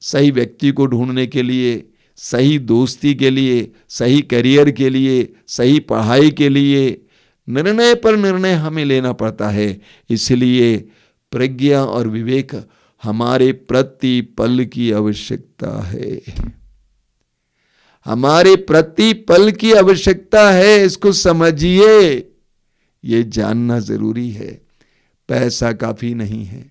सही व्यक्ति को ढूंढने के लिए, सही दोस्ती के लिए, सही करियर के लिए, सही पढ़ाई के लिए, निर्णय पर निर्णय हमें लेना पड़ता है। इसलिए प्रज्ञा और विवेक हमारे प्रति पल की आवश्यकता है। हमारे प्रति पल की आवश्यकता है। इसको समझिए, ये जानना जरूरी है। पैसा काफी नहीं है,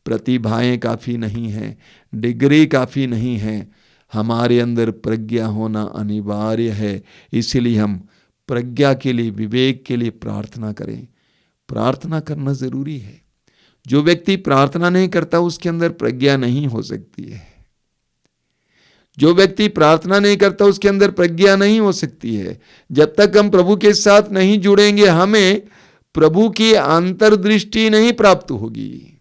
प्रतिभाएं काफी नहीं है, डिग्री काफी नहीं है, हमारे अंदर प्रज्ञा होना अनिवार्य है। इसलिए हम प्रज्ञा के लिए, विवेक के लिए प्रार्थना करें। प्रार्थना करना जरूरी है। जो व्यक्ति प्रार्थना नहीं करता उसके अंदर प्रज्ञा नहीं हो सकती है। जो व्यक्ति प्रार्थना नहीं करता उसके अंदर प्रज्ञा नहीं हो सकती है। जब तक हम प्रभु के साथ नहीं जुड़ेंगे, हमें प्रभु की अंतर्दृष्टि नहीं प्राप्त होगी।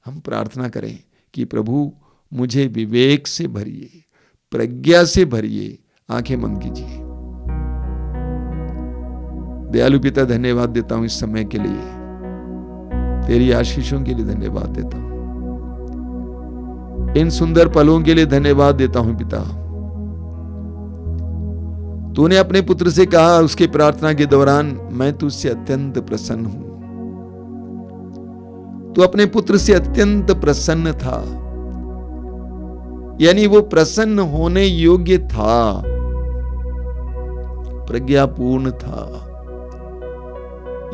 हम प्रार्थना करें कि प्रभु मुझे विवेक से भरिए, प्रज्ञा से भरिए। आंखें बंद कीजिए। दयालु पिता, धन्यवाद देता हूं इस समय के लिए, तेरी आशीषों के लिए धन्यवाद देता हूं, इन सुंदर पलों के लिए धन्यवाद देता हूं पिता। तूने अपने पुत्र से कहा उसकी प्रार्थना के दौरान, मैं तुझसे अत्यंत प्रसन्न हूं। तू अपने पुत्र से अत्यंत प्रसन्न था, यानी वो प्रसन्न होने योग्य था, प्रज्ञापूर्ण था।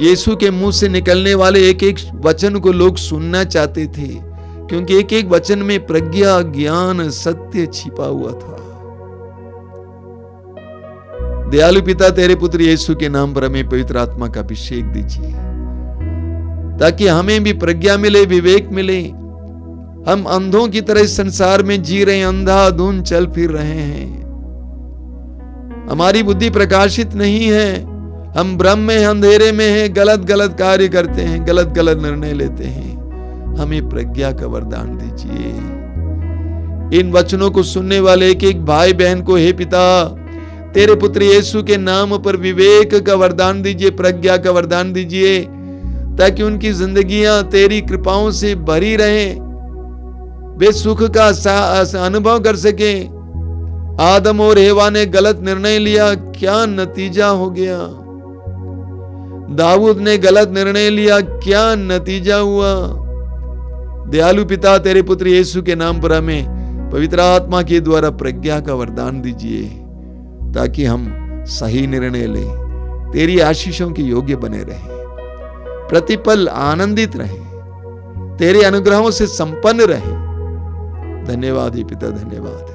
यीशु के मुंह से निकलने वाले एक एक वचन को लोग सुनना चाहते थे, क्योंकि एक एक वचन में प्रज्ञा, ज्ञान, सत्य छिपा हुआ था। दयालु पिता, तेरे पुत्र यीशु के नाम पर हमें पवित्र आत्मा का अभिषेक दीजिए, ताकि हमें भी प्रज्ञा मिले, विवेक मिले। हम अंधों की तरह इस संसार में जी रहे हैं, अंधाधुंध चल फिर रहे हैं। हमारी बुद्धि प्रकाशित नहीं है, हम भ्रम में, अंधेरे में हैं, गलत गलत कार्य करते हैं, गलत गलत निर्णय लेते हैं। हमें प्रज्ञा का वरदान दीजिए। इन वचनों को सुनने वाले एक एक भाई बहन को, हे पिता, तेरे पुत्र यीशु के नाम पर विवेक का वरदान दीजिए, प्रज्ञा का वरदान दीजिए, ताकि उनकी जिंदगियां तेरी कृपाओं से भरी रहें, वे सुख का अनुभव कर सके। आदम और हेवा ने गलत निर्णय लिया, क्या नतीजा हो गया? दाऊद ने गलत निर्णय लिया, क्या नतीजा हुआ? दयालु पिता, तेरे पुत्र यीशु के नाम पर हमें पवित्र आत्मा के द्वारा प्रज्ञा का वरदान दीजिए, ताकि हम सही निर्णय लें, तेरी आशीषों के योग्य बने रहें, प्रतिपल आनंदित रहें, तेरे अनुग्रहों से संपन्न रहें। धन्यवाद हे पिता, धन्यवाद।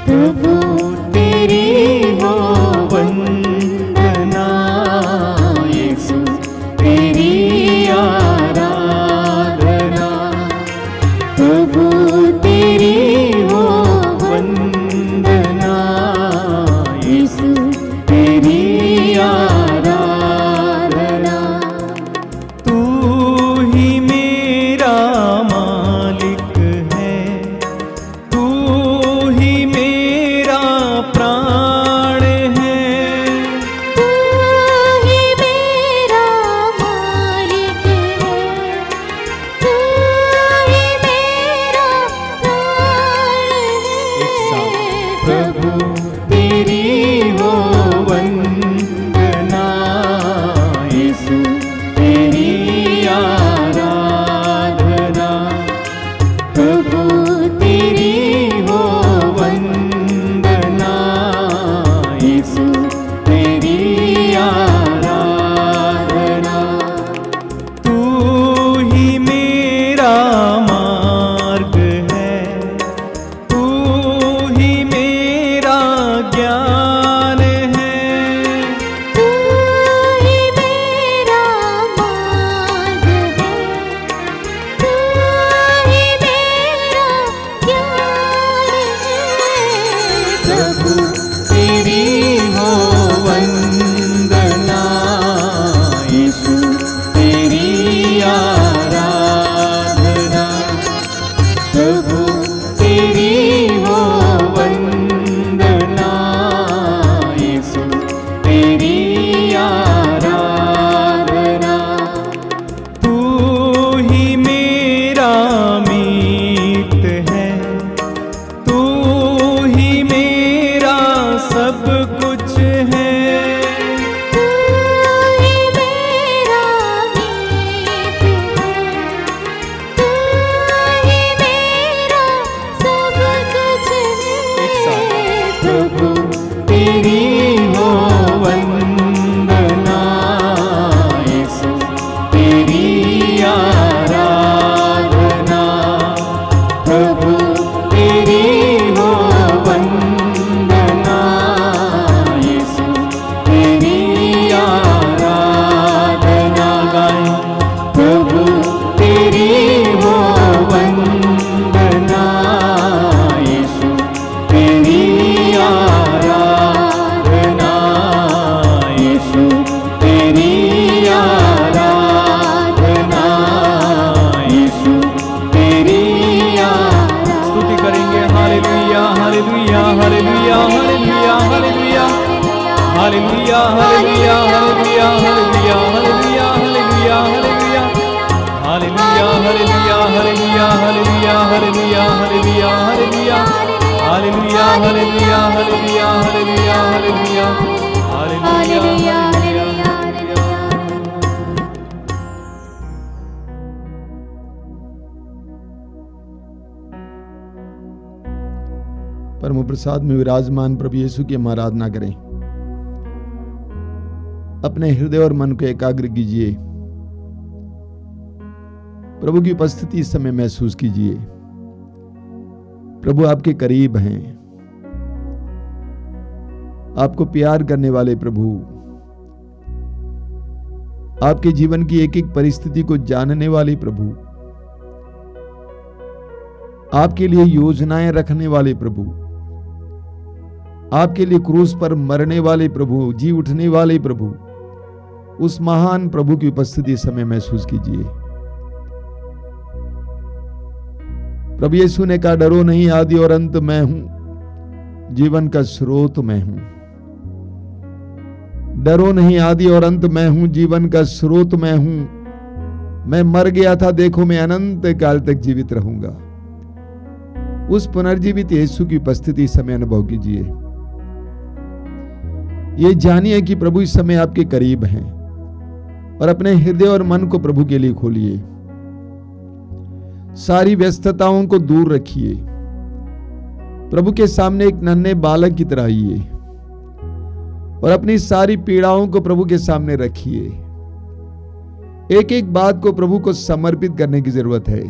प्रभु तेरी हो वंदना, यीशु तेरी आराधना। प्रभु तेरी हो वंदना, यीशु तेरी आराधना। तू ही मेरा मालिक है, तू ही मेरा hallelujah hallelujah hallelujah hallelujah hallelujah hallelujah hallelujah hallelujah hallelujah hallelujah hallelujah hallelujah hallelujah hallelujah hallelujah hallelujah hallelujah hallelujah परम प्रसाद में विराजमान प्रभु यीशु की हम आराधना करें। अपने हृदय और मन को एकाग्र कीजिए। प्रभु की उपस्थिति इस समय महसूस कीजिए। प्रभु आपके करीब हैं। आपको प्यार करने वाले प्रभु, आपके जीवन की एक एक परिस्थिति को जानने वाले प्रभु, आपके लिए योजनाएं रखने वाले प्रभु, आपके लिए क्रूस पर मरने वाले प्रभु, जी उठने वाले प्रभु, उस महान प्रभु की उपस्थिति इस समय महसूस कीजिए। प्रभु यीशु ने कहा, डरो नहीं, आदि और अंत मैं हूं, जीवन का स्रोत मैं हूं। डरो नहीं, आदि और अंत मैं हूं, जीवन का स्रोत मैं हूं। मैं मर गया था, देखो मैं अनंत काल तक जीवित रहूंगा। उस पुनर्जीवित यीशु की उपस्थिति इस समय अनुभव कीजिए। ये जानिए कि प्रभु इस समय आपके करीब हैं और अपने हृदय और मन को प्रभु के लिए खोलिए। सारी व्यस्तताओं को दूर रखिए। प्रभु के सामने एक नन्हे बालक की तरह आइए और अपनी सारी पीड़ाओं को प्रभु के सामने रखिए। एक एक बात को प्रभु को समर्पित करने की जरूरत है।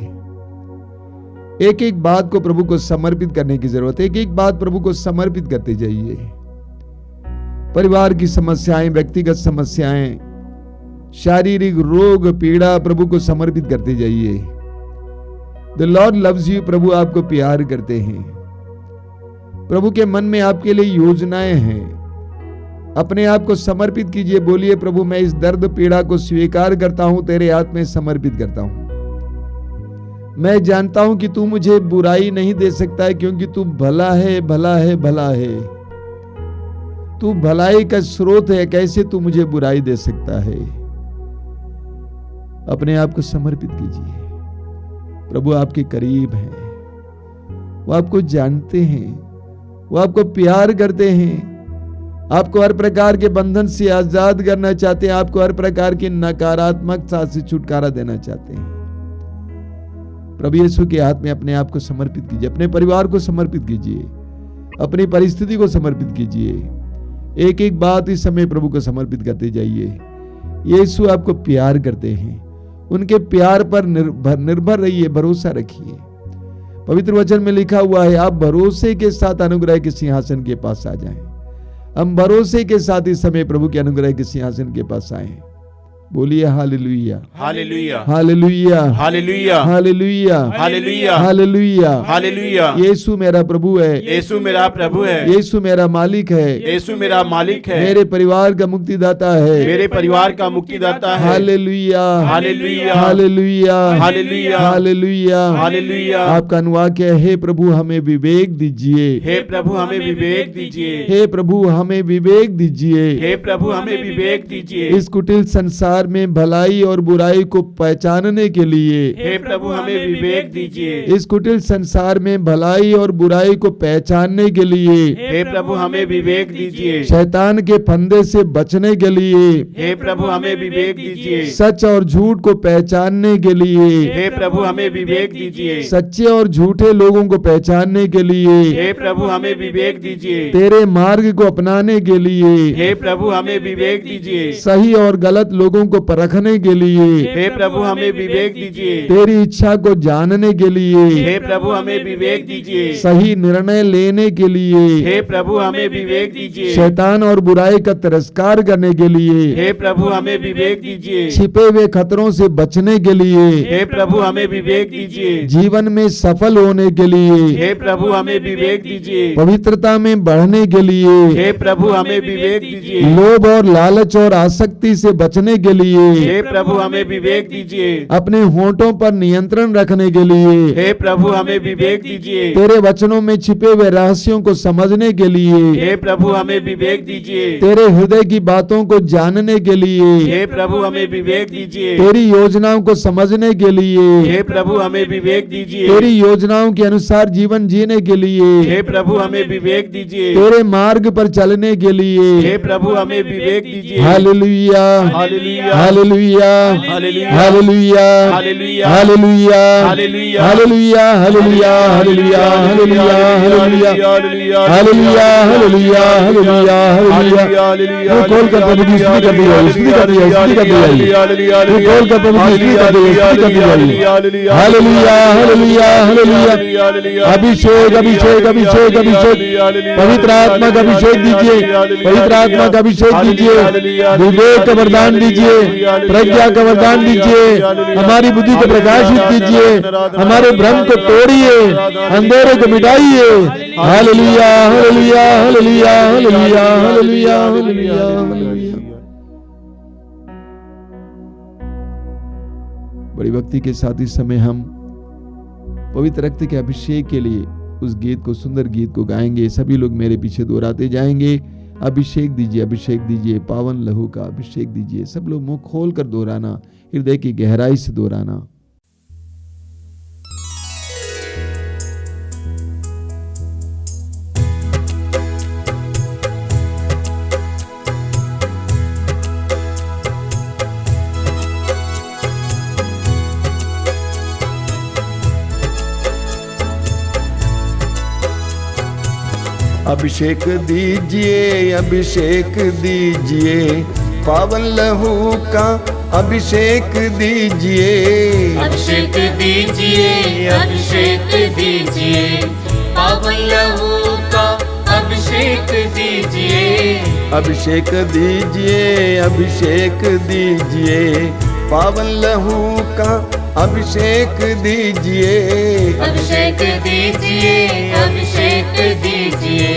एक एक बात को प्रभु को समर्पित करने की जरूरत है। एक एक बात प्रभु को समर्पित करते जाइए। परिवार की समस्याएं, व्यक्तिगत समस्याएं, शारीरिक रोग पीड़ा प्रभु को समर्पित करते जाइए। द लॉर्ड लव्स यू, प्रभु आपको प्यार करते हैं। प्रभु के मन में आपके लिए योजनाएं हैं। अपने आप को समर्पित कीजिए। बोलिए, प्रभु मैं इस दर्द पीड़ा को स्वीकार करता हूं, तेरे हाथ में समर्पित करता हूं। मैं जानता हूं कि तू मुझे बुराई नहीं दे सकता है, क्योंकि तू भला है, भला है, भला है। तू भलाई का स्रोत है, कैसे तू मुझे बुराई दे सकता है। अपने आप को समर्पित कीजिए। प्रभु आपके करीब हैं। वो आपको जानते हैं, वो आपको प्यार करते हैं। आपको हर प्रकार के बंधन से आजाद करना चाहते हैं। आपको हर प्रकार की नकारात्मकता से छुटकारा देना चाहते हैं। प्रभु यीशु के हाथ में अपने आप को समर्पित कीजिए। अपने परिवार को समर्पित कीजिए। अपनी परिस्थिति को समर्पित कीजिए। एक एक बात इस समय प्रभु को समर्पित करते जाइए। यीशु आपको प्यार करते हैं। उनके प्यार पर निर्भर रहिए, भरोसा रखिए। पवित्र वचन में लिखा हुआ है, आप भरोसे के साथ अनुग्रह के सिंहासन के पास आ जाएं। हम भरोसे के साथ इस समय प्रभु के अनुग्रह के सिंहासन के पास आए। बोलिए hallelujah, hallelujah, hallelujah, hallelujah, hallelujah, hallelujah, hallelujah, hallelujah. Yeshu मेरा प्रभु है। यीशु मेरा प्रभु है। यीशु मेरा मालिक है। यीशु मेरा मालिक है। मेरे परिवार का मुक्तिदाता है। मेरे परिवार का मुक्तिदाता है। Hallelujah, hallelujah, hallelujah, hallelujah, hallelujah, hallelujah. आपका अनुवाक्य है, हे प्रभु हमें विवेक दीजिए। हे प्रभु हमें विवेक दीजिए। हे प्रभु हमें विवेक दीजिए। हे प्रभु हमें विवेक दीजिए। इस कुटिल संसार में भलाई और बुराई को पहचानने के लिए हे प्रभु हमें विवेक दीजिए। इस कुटिल संसार में भलाई और बुराई को पहचानने के लिए हे प्रभु हमें विवेक दीजिए। शैतान के फंदे से बचने के लिए हे प्रभु हमें विवेक दीजिए। सच और झूठ को पहचानने के लिए हे प्रभु हमें विवेक दीजिए। सच्चे और झूठे लोगों को पहचानने के लिए हे प्रभु हमें विवेक दीजिए। तेरे मार्ग को अपनाने के लिए हे प्रभु हमें विवेक दीजिए। सही और गलत लोगों को परखने के लिए हे प्रभु हमें विवेक दीजिए। तेरी इच्छा को जानने के लिए हे प्रभु हमें विवेक दीजिए। सही निर्णय लेने के लिए हे प्रभु हमें विवेक दीजिए। शैतान और बुराई का तिरस्कार करने के लिए हे प्रभु हमें विवेक दीजिए। छिपे हुए खतरों से बचने के लिए हे प्रभु हमें विवेक दीजिए। जीवन में सफल होने के लिए हे प्रभु हमें विवेक दीजिए। पवित्रता में बढ़ने के लिए हे प्रभु हमें विवेक दीजिए। लोभ और लालच और आसक्ति से बचने के के लिए, हे प्रभु हमें विवेक दीजिए। अपने होठों पर नियंत्रण रखने के लिए, हे प्रभु हमें विवेक दीजिए। तेरे वचनों में छिपे हुए रहस्यों को समझने के लिए, हे प्रभु हमें विवेक दीजिए। तेरे हृदय की बातों को जानने के लिए, हे प्रभु हमें विवेक दीजिए। तेरी योजनाओं को समझने के लिए, हे प्रभु हमें विवेक दीजिए। तेरी योजनाओं के अनुसार जीवन जीने के लिए, हे प्रभु हमें विवेक दीजिए। तेरे मार्ग पर चलने के लिए, हे प्रभु हमें विवेक दीजिए। Hallelujah, hallelujah, hallelujah, hallelujah, hallelujah, hallelujah, hallelujah, hallelujah, hallelujah, hallelujah, hallelujah, hallelujah, hallelujah, hallelujah, hallelujah, hallelujah, hallelujah. वो खोल कर प्रभु की स्तुति कर दिया, स्तुति कर दिया, स्तुति कर दिया। वो खोल कर प्रभु की स्तुति कर दिया, स्तुति कर दिया। Hallelujah, hallelujah, hallelujah. अभिषेक, अभिषेक, अभिषेक, अभिषेक, पवित्र आत्मा का अभिषेक दीजिए, पवित्र आत्मा का अभिषेक दीजिए, विवेक का वरदान दीजिए, प्रज्ञा का वरदान दीजिए, हमारी बुद्धि को प्रकाशित कीजिए, हमारे भ्रम को तोड़िए, अंधेरे को मिटाइए। Hallelujah, hallelujah, hallelujah, hallelujah, hallelujah, hallelujah, hallelujah. बड़ी भक्ति के साथ इस समय हम पवित्र रक्त के अभिषेक के लिए उस गीत को, सुंदर गीत को गाएंगे। सभी लोग मेरे पीछे दोहराते जाएंगे। अभिषेक दीजिए, अभिषेक दीजिए, पावन लहू का अभिषेक दीजिए। सब लोग मुंह खोल कर दोहराना, हृदय की गहराई से दोहराना। अभिषेक दीजिए, अभिषेक दीजिए, पावन लहू का अभिषेक दीजिए। अभिषेक दीजिए, अभिषेक दीजिए, पावन लहू का अभिषेक दीजिए। अभिषेक दीजिए, अभिषेक दीजिए, पावन लहू का अभिषेक दीजिए। अभिषेक दीजिए, अभिषेक दीजिए,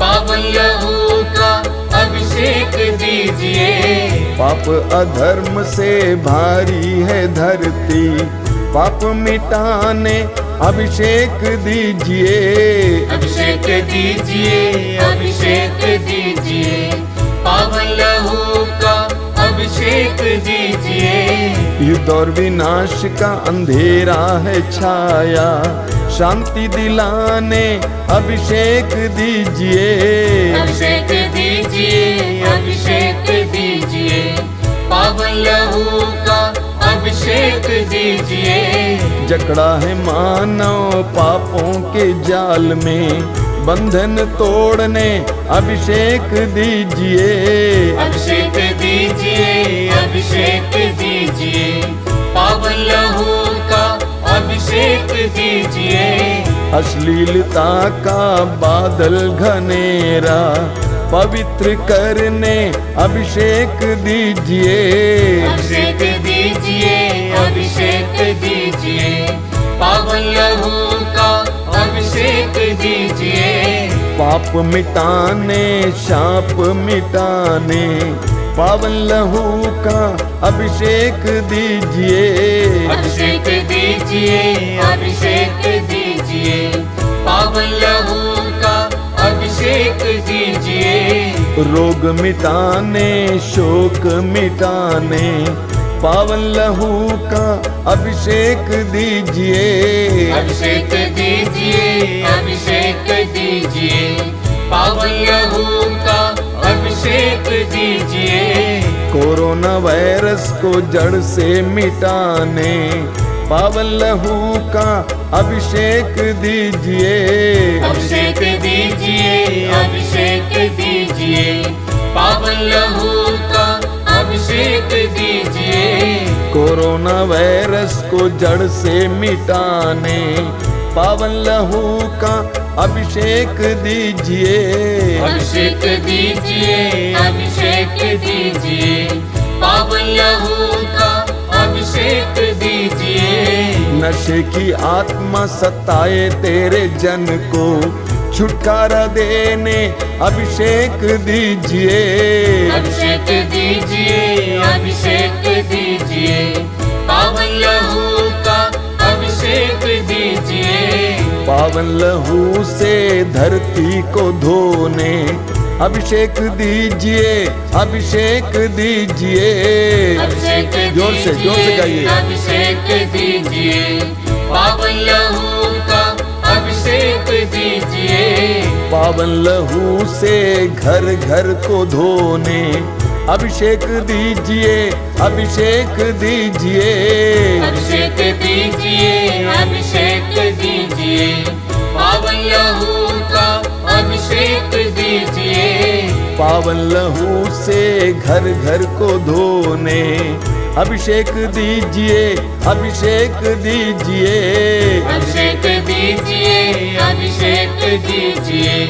पावन लहू का अभिषेक दीजिए। पाप अधर्म से भारी है धरती, पाप मिटाने अभिषेक दीजिए। अभिषेक दीजिए, अभिषेक दीजिए, पावन लहू का अभिषेक दीजिए। युद्ध और विनाश का अंधेरा है छाया, शांति दिलाने अभिषेक दीजिए। अभिषेक दीजिए, अभिषेक दीजिए, पावन लहू का अभिषेक दीजिए। जकड़ा है मानव पापों के जाल में, बंधन तोड़ने अभिषेक दीजिए। अभिषेक दीजिए, अभिषेक दीजिए, पावन लहू का अभिषेक दीजिए। अश्लीलता का बादल घनेरा पवित्र करने अभिषेक दीजिए। अभिषेक दीजिए, अभिषेक दीजिए, पावन लहू का अभिषेक दीजिए। पाप मिटाने, शाप मिटाने, पावन लहू का अभिषेक दीजिए। अभिषेक दीजिए, अभिषेक दीजिए, पावन लहू का अभिषेक दीजिए। रोग मिटाने, शोक मिटाने, पावन लहू का अभिषेक दीजिए। अभिषेक दीजिए, अभिषेक दीजिए, पावन लहू का अभिषेक दीजिए। कोरोना वायरस को जड़ से मिटाने, पावन लहू का अभिषेक दीजिए। अभिषेक दीजिए, अभिषेक दीजिए, पावन लहू का अभिषेक दीजिए। कोरोना वायरस को जड़ से मिटाने, पावन लहू का अभिषेक दीजिए। अभिषेक दीजिए, अभिषेक दीजिए, पावन लहू का अभिषेक दीजिए। नशे की आत्मा सताए तेरे जन को, छुटकारा देने अभिषेक दीजिए। अभिषेक दीजिए, अभिषेक पावन लहू से धरती को धोने अभिषेक दीजिए, अभिषेक दीजिए। अभिषेक जोर से गाइए। अभिषेक दीजिए, पावन लहू का अभिषेक दीजिए। पावन लहू से घर घर को धोने अभिषेक दीजिए, अभिषेक दीजिए। अभिषेक दीजिए, अभिषेक दीजिए, पावन लहू का अभिषेक दीजिए। पावन लहू से घर घर को धोने अभिषेक दीजिए, अभिषेक दीजिए। अभिषेक दीजिए, अभिषेक दीजिए,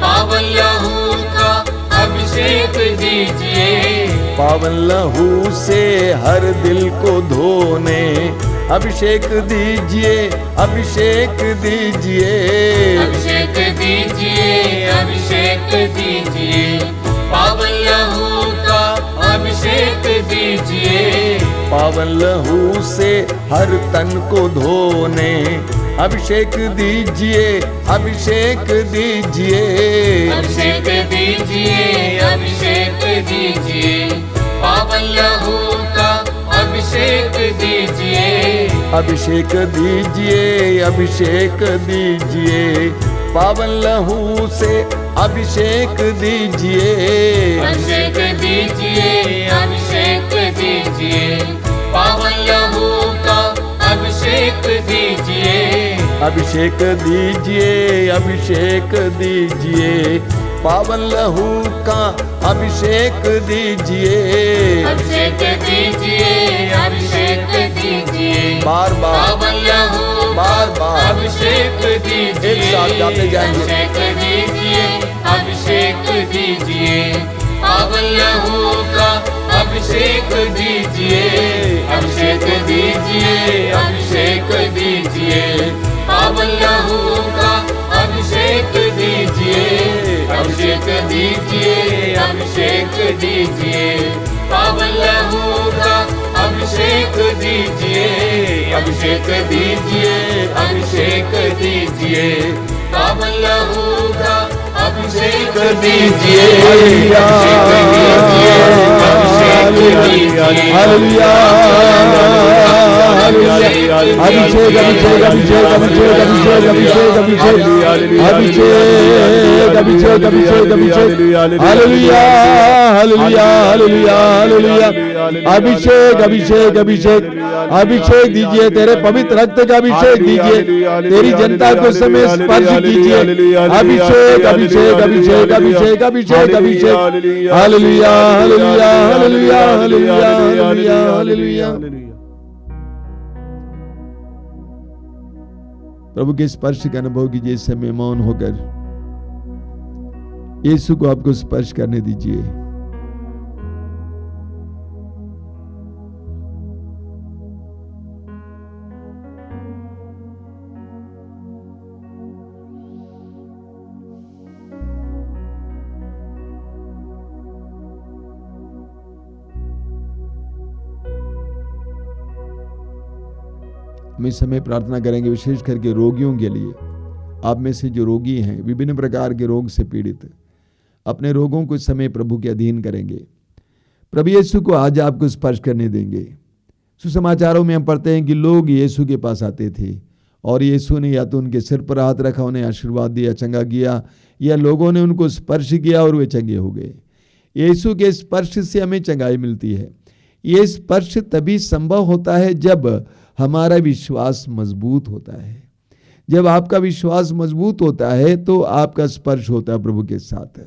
पावन लहू का अभिषेक दीजिए। पावन लहू से हर दिल को धोने अभिषेक दीजिए, अभिषेक दीजिए। अभिषेक दीजिए, अभिषेक दीजिए, पावन लहू का अभिषेक दीजिए। पावन लहू से हर तन को धोने अभिषेक दीजिए, अभिषेक दीजिए। अभिषेक दीजिए, अभिषेक दीजिए, पावन लहू का अभिषेक दीजिए। अभिषेक दीजिए, अभिषेक दीजिए, पावन लहू से अभिषेक दीजिए। अभिषेक दीजिए, अभिषेक दीजिए, पावन लहू का अभिषेक दीजिए। अभिषेक दीजिए, अभिषेक दीजिए, पावन लहू का अभिषेक दीजिए। अभिषेक दीजिए, अभिषेक दीजिए, बार बार पावन लहू बार बार अभिषेक दीजिए। एक साथ गाते जाएंगे। अभिषेक दीजिए, अभिषेक दीजिए, पावन लहू का अभिषेक दीजिए। अभिषेक दीजिए, अभिषेक दीजिए, पावन लहू का अभिषेक दीजिए। अभिषेक दीजिए, अभिषेक दीजिए, पावन लहू का अभिषेक दीजिए। अभिषेक दीजिए, अभिषेक दीजिए, पावन लहू का अभिषेक दीजिए। हालेलुया, हालेलुया, अभिषेक, अभिषेक, अभिषेक, अभिषेक, अभिषेक, अभिषेक, अभिषेक, अभिषेक, अभिषेक, अभिषेक, अभिषेक, हालेलुया, हालेलुया, हालेलुया, हालेलुया। अभिषेक, अभिषेक, अभिषेक, अभिषेक दीजिए, तेरे पवित्र रक्त का अभिषेक दीजिए, तेरी जनता को समय स्पर्श कीजिए। अभिषेक, अभिषेक, अभिषेक, अभिषेक, अभिषेक, अभिषेक, hallelujah, hallelujah, hallelujah, hallelujah, hallelujah, hallelujah. प्रभु के स्पर्श का अनुभव कीजिए। इस समय मौन होकर यीशु को आपको स्पर्श करने दीजिए। हम इस समय प्रार्थना करेंगे विशेष करके रोगियों के लिए। आप में से जो रोगी हैं, विभिन्न प्रकार के रोग से पीड़ित, अपने रोगों को इस समय प्रभु के अधीन करेंगे। प्रभु यीशु को आज आपको स्पर्श करने देंगे। सुसमाचारों में हम पढ़ते हैं कि लोग यीशु के पास आते थे और यीशु ने या तो उनके सिर पर हाथ रखा, उन्हें आशीर्वाद दिया, चंगा किया, या लोगों ने उनको स्पर्श किया और वे चंगे हो गए। यीशु के स्पर्श से हमें चंगाई मिलती है। ये स्पर्श तभी संभव होता है जब हमारा विश्वास मजबूत होता है। जब आपका विश्वास मजबूत होता है तो आपका स्पर्श होता है प्रभु के साथ।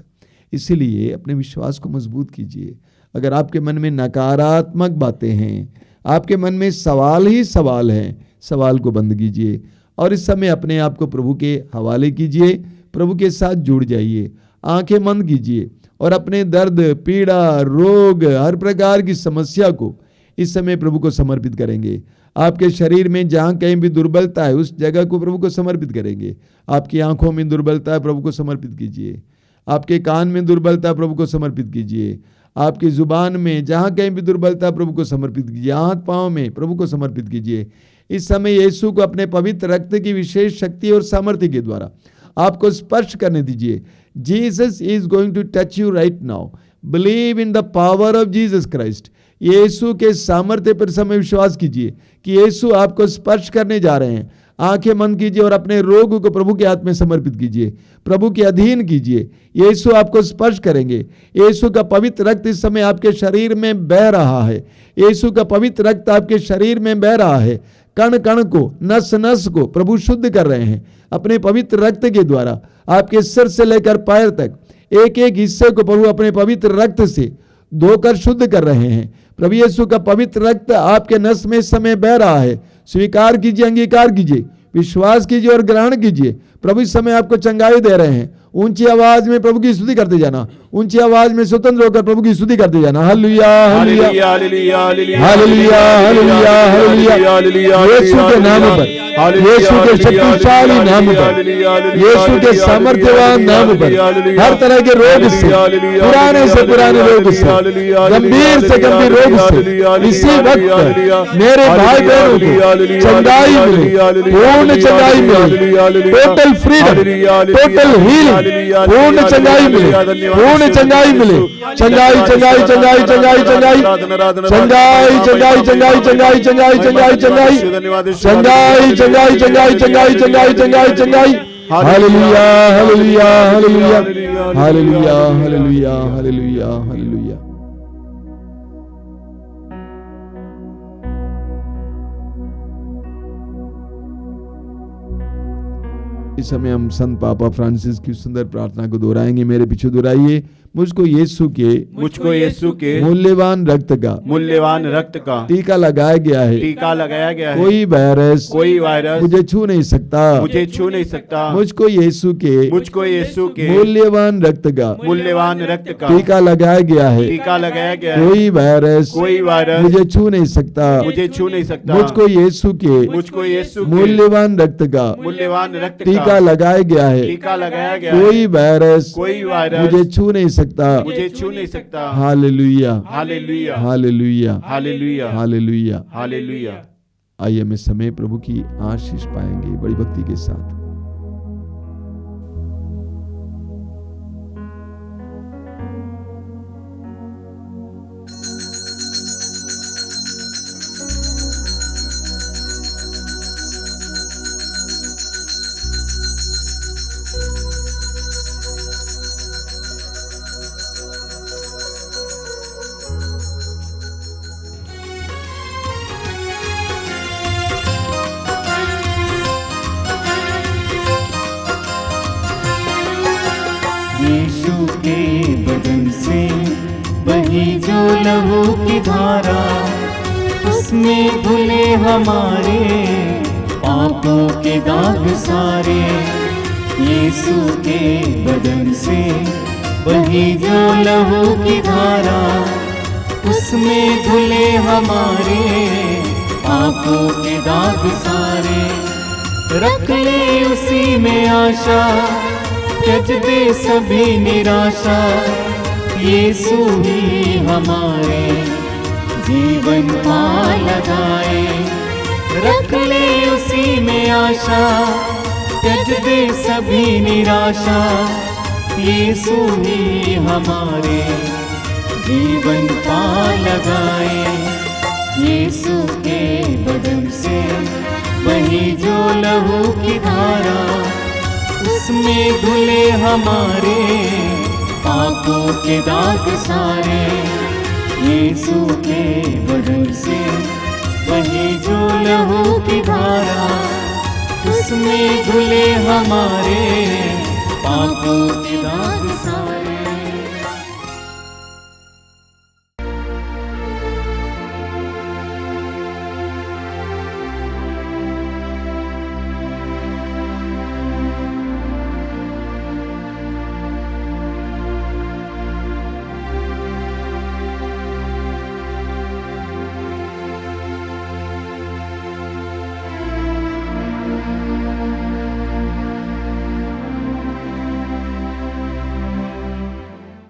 इसलिए अपने विश्वास को मजबूत कीजिए। अगर आपके मन में नकारात्मक बातें हैं, आपके मन में सवाल ही सवाल हैं, सवाल को बंद कीजिए और इस समय अपने आप को प्रभु के हवाले कीजिए। प्रभु के साथ जुड़ जाइए, आंखें बंद कीजिए और अपने दर्द, पीड़ा, रोग, हर प्रकार की समस्या को इस समय प्रभु को समर्पित करेंगे। आपके शरीर में जहाँ कहीं भी दुर्बलता है उस जगह को प्रभु को समर्पित करेंगे। आपकी आंखों में दुर्बलता है, प्रभु को समर्पित कीजिए। आपके कान में दुर्बलता है, प्रभु को समर्पित कीजिए। आपकी जुबान में जहां कहीं भी दुर्बलता प्रभु को समर्पित कीजिए, हाथ पांव में प्रभु को समर्पित कीजिए। इस समय यीशु को अपने पवित्र रक्त की विशेष शक्ति और सामर्थ्य के द्वारा आपको स्पर्श करने दीजिए। Jesus is going to touch you right now. Believe in the power of Jesus Christ. Yeshu के सामर्थ्य पर समय विश्वास कीजिए कि यीशु आपको स्पर्श करने जा रहे हैं। आंखें बंद कीजिए और अपने रोग को प्रभु के हाथ में समर्पित कीजिए, प्रभु के अधीन कीजिए। यीशु आपको स्पर्श करेंगे। यीशु का पवित्र रक्त इस समय आपके शरीर में बह रहा है। यीशु का पवित्र रक्त आपके शरीर में बह रहा है। कण कण को, नस नस को प्रभु शुद्ध कर रहे हैं अपने पवित्र रक्त के द्वारा। आपके सिर से लेकर पैर तक एक एक हिस्से को प्रभु अपने पवित्र रक्त से धोकर शुद्ध कर रहे हैं। प्रभु यीशु का पवित्र रक्त आपके नस में इस समय बह रहा है। स्वीकार कीजिए, अंगीकार कीजिए, विश्वास कीजिए और ग्रहण कीजिए। प्रभु इस समय आपको चंगाई दे रहे हैं। ऊंची आवाज में प्रभु की स्तुति करते जाना, ऊंची आवाज में स्वतंत्र होकर प्रभु की स्तुति करते जाना। Hallelujah hallelujah hallelujah hallelujah hallelujah hallelujah. Yeshu के नाम पर, यीशु के शक्तिशाली नाम पर, यीशु के सामर्थ्यवान नाम पर हर तरह के रोग से, पुराने से पुराने रोग से, गंभीर से गंभीर रोग से इसी वक्त मेरे भाई बहनों को चंगाई मिले, पूर्ण चंगाई मिले, टोटल फ्रीडम, टोटल हीलिंग, पूर्ण चंगाई मिले, पूर्ण चंगाई मिले। चंगाई चंगाई चंगाई चंगाई चंगाई चंगाई चंगाई चंगाई चंगाई चंगाई चंगाई चंगाई चंगाई चंगाई चंगाई चंगाई चंगाई चंगाई चंगाई। Hallelujah hallelujah hallelujah hallelujah hallelujah hallelujah hallelujah. इस समय हम संत पापा फ्रांसिस की सुंदर प्रार्थना को दोहराएंगे। मेरे पीछे दोहराइए। मुझको यीशु के मूल्यवान रक्त का टीका लगाया गया है। कोई वायरस मुझे छू नहीं सकता। मुझको यीशु के मूल्यवान रक्त का टीका लगाया गया है। कोई वायरस मुझे छू नहीं सकता। मुझको यीशु के मूल्यवान रक्त का टीका लगाया गया है। कोई वायरस मुझे छू नहीं सकता। Hallelujah hallelujah hallelujah hallelujah hallelujah hallelujah. आइए हम इस समय प्रभु की आशीष पाएंगे बड़ी भक्ति के साथ। यीशु के बदन से बही जो लहू की धारा, उसमें धुले हमारे पापों के दाग सारे। यीशु के बदन से बही जो लहू की धारा, उसमें धुले हमारे पापों के दाग सारे। रख ले उसी में आशा, त्यज दे सभी निराशा। यीशु ही हमारे जीवन पार लगाए। रख ले उसी में आशा, त्यज दे सभी निराशा। यीशु ही हमारे जीवन पार लगाए। यीशु के बदन से वही जो लहू की धारा, उसमें धुले हमारे पापों के दाग सारे। यीशु के बदन से वही जो लहू की धारा, उसमें धुले हमारे पापों